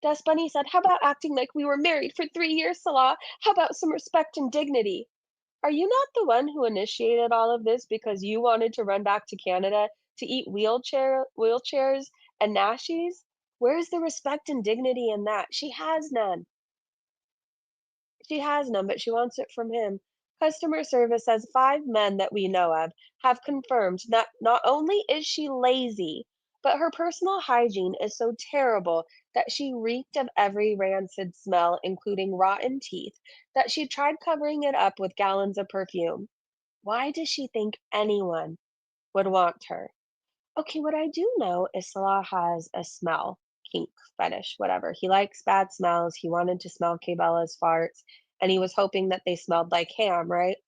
Dust Bunny said, "How about acting like we were married for 3 years, Salah? How about some respect and dignity?" Are you not the one who initiated all of this because you wanted to run back to Canada to eat wheelchairs and nashies? Where's the respect and dignity in that? She has none. She has none, but she wants it from him. Customer service says 5 men that we know of have confirmed that not only is she lazy, but her personal hygiene is so terrible that she reeked of every rancid smell, including rotten teeth, that she tried covering it up with gallons of perfume. Why does she think anyone would want her? Okay, what I do know is Salah has a smell kink fetish, whatever. He likes bad smells. He wanted to smell Bella's farts, and he was hoping that they smelled like ham, right?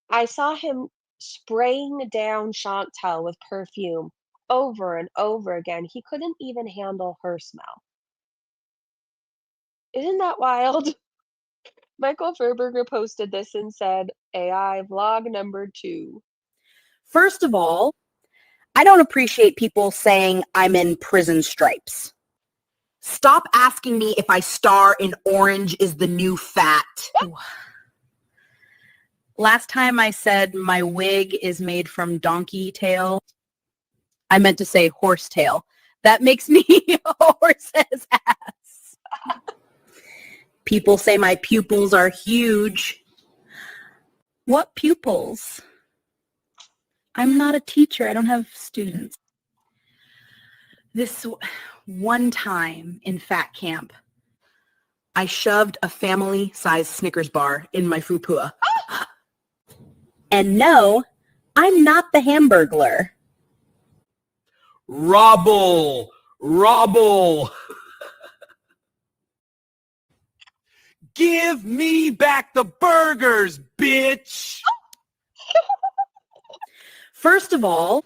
I saw him spraying down Chantel with perfume over and over again. He couldn't even handle her smell. Isn't that wild? Michael Furberger posted this and said, AI vlog number 2. First of all, I don't appreciate people saying I'm in prison stripes. Stop asking me if I star in Orange is the New Fat. Last time I said my wig is made from donkey tail, I meant to say horse tail. That makes me a horse's ass. People say my pupils are huge. What pupils? I'm not a teacher. I don't have students. This one time in fat camp, I shoved a family-sized Snickers bar in my fupua. And no, I'm not the Hamburglar. Robble! Robble! Give me back the burgers, bitch! First of all,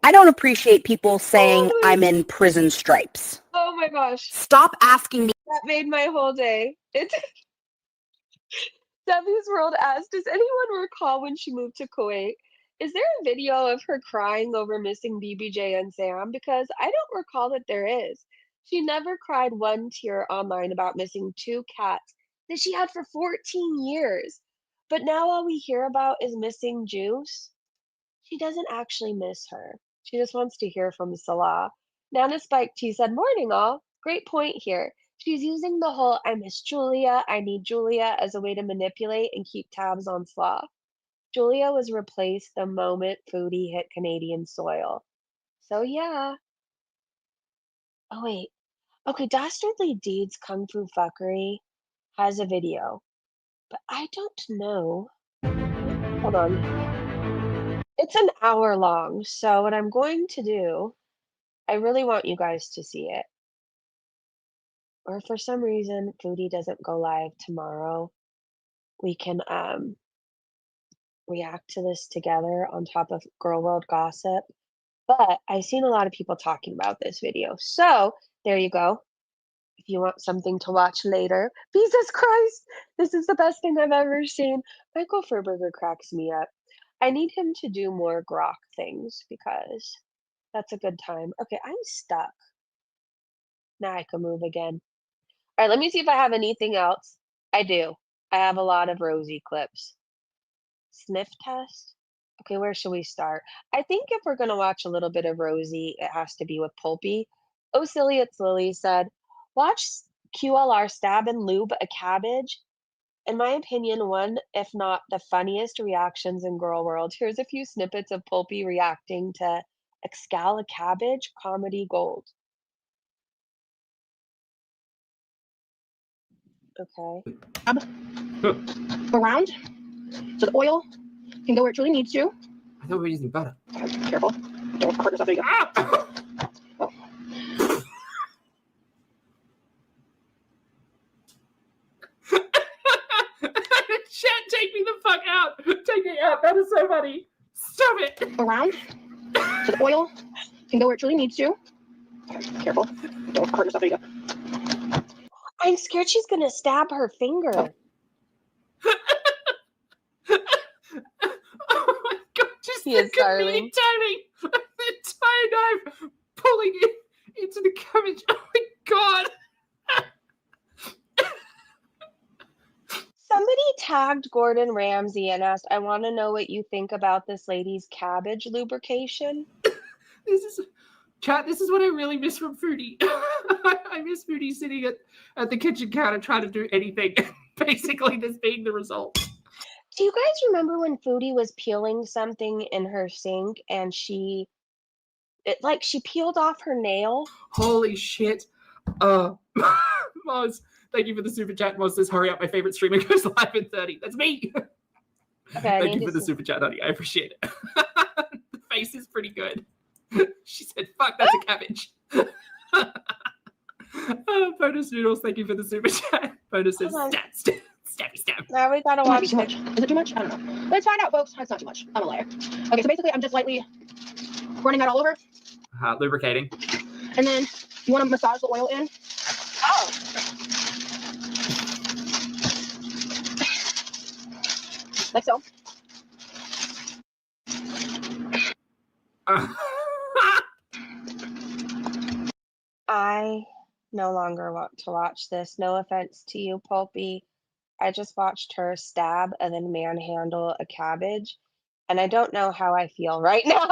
I don't appreciate people saying Oh I'm in prison stripes. Oh my gosh, Stop asking me. that made my whole day. It's Debbie's World asked, does anyone recall when she moved to Kuwait? Is there a video of her crying over missing BBJ and Sam? Because I don't recall that there is. She never cried one tear online about missing two cats that she had for 14 years. But now all we hear about is missing Juice. She doesn't actually miss her. She just wants to hear from Salah. Nana Spike T said, morning all. Great point here. She's using the whole I miss Julia, I need Julia as a way to manipulate and keep tabs on Slaw. Julia was replaced the moment Foodie hit Canadian soil. So yeah. Oh wait. Okay, Dastardly Deeds Kung Fu Fuckery has a video. But I don't know. Hold on. It's an hour long, so what I'm going to do, I really want you guys to see it. Or if for some reason Foodie doesn't go live tomorrow, we can react to this together on top of Girl World Gossip. But I've seen a lot of people talking about this video. So there you go. If you want something to watch later. Jesus Christ! This is the best thing I've ever seen. Michael Furberger cracks me up. I need him to do more grok things because that's a good time. Okay, I'm stuck. Now I can move again. All right, let me see if I have anything else. I do. I have a lot of Rosie clips. Sniff test? Okay, where should we start? I think if we're going to watch a little bit of Rosie, it has to be with Pulpy. Oh, Silly It's Lily said, watch QLR stab and lube a cabbage. In my opinion, one, if not the funniest reactions in Girl World. Here's a few snippets of Pulpy reacting to Excal a cabbage, comedy gold. Okay. Around so the oil can go where it truly needs to. I thought we were using butter. Careful. Don't hurt yourself. There you go. Ah! Oh. Chat, take me the fuck out. Take me out. That is so funny. Stop it. Around so the oil can go where it truly needs to. Careful. Don't hurt yourself. There you go. I'm scared she's going to stab her finger. Oh my god, just He the is darling. comedic timing. The entire knife pulling it into the cabbage. Oh my god. Somebody tagged Gordon Ramsay and asked, I want to know what you think about this lady's cabbage lubrication. This is chat, this is what I really miss from Foodie. I miss Foodie sitting at the kitchen counter trying to do anything. Basically this being the result. Do you guys remember when Foodie was peeling something in her sink and she peeled off her nail? Holy shit. Moz, thank you for the super chat. Moz says, hurry up, my favorite streamer goes live in 30. That's me. Okay, Thank you for the super chat, honey. I appreciate it. The face is pretty good. She said, fuck, that's a cabbage. Bonus Noodles, thank you for the super chat. Bonus says, Hold on. stab, stabby, stab. Now we gotta It might be watch too much. Is it too much? I don't know. Let's find out, folks. It's not too much. I'm a liar. Okay, so basically, I'm just lightly running that all over, Lubricating. and then you want to massage the oil in. Oh. Like so. I no longer want to watch this. No offense to you, Pulpy. I just watched her stab and then manhandle a cabbage, and I don't know how I feel right now.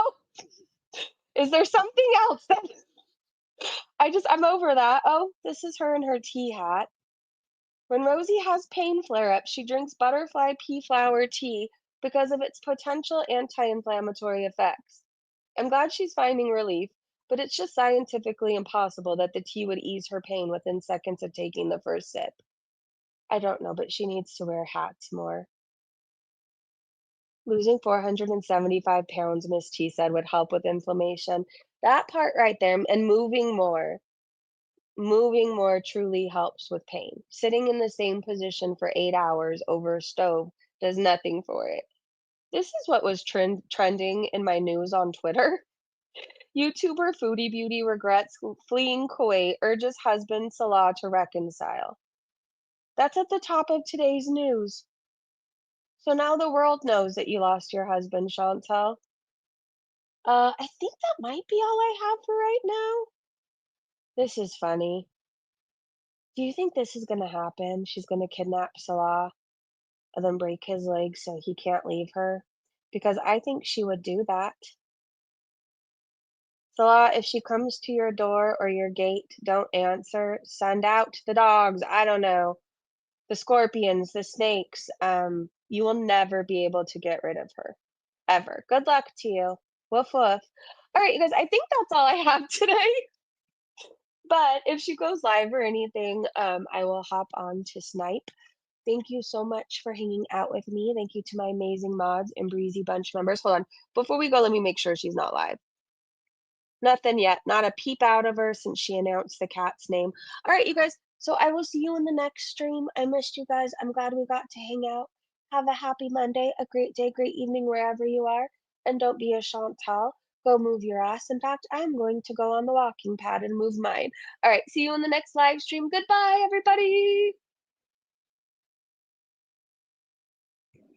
Is there something else that I'm over that. Oh, this is her in her tea hat. When Rosie has pain flare-ups, she drinks butterfly pea flower tea because of its potential anti-inflammatory effects. I'm glad she's finding relief, but it's just scientifically impossible that the tea would ease her pain within seconds of taking the first sip. I don't know, but she needs to wear hats more. Losing 475 pounds, Miss T said, would help with inflammation. That part right there, and moving more. Moving more truly helps with pain. Sitting in the same position for 8 hours over a stove does nothing for it. This is what was trending in my news on Twitter. YouTuber Foodie Beauty regrets fleeing Kuwait, urges husband Salah to reconcile. That's at the top of today's news. So now the world knows that you lost your husband, Chantel. I think that might be all I have for right now. This is funny. Do you think this is gonna happen? She's gonna kidnap Salah and then break his leg so he can't leave her? Because I think she would do that. Salah, if she comes to your door or your gate, don't answer. Send out the dogs. I don't know. The scorpions, the snakes. You will never be able to get rid of her. Ever. Good luck to you. Woof woof. All right, you guys, I think that's all I have today. But if she goes live or anything, I will hop on to Snipe. Thank you so much for hanging out with me. Thank you to my amazing mods and Breezy Bunch members. Hold on. Before we go, let me make sure she's not live. Nothing yet. Not a peep out of her since she announced the cat's name. All right, you guys. So I will see you in the next stream. I missed you guys. I'm glad we got to hang out. Have a happy Monday, a great day, great evening, wherever you are. And don't be a Chantal. Go move your ass. In fact, I'm going to go on the walking pad and move mine. All right, see you in the next live stream. Goodbye, everybody.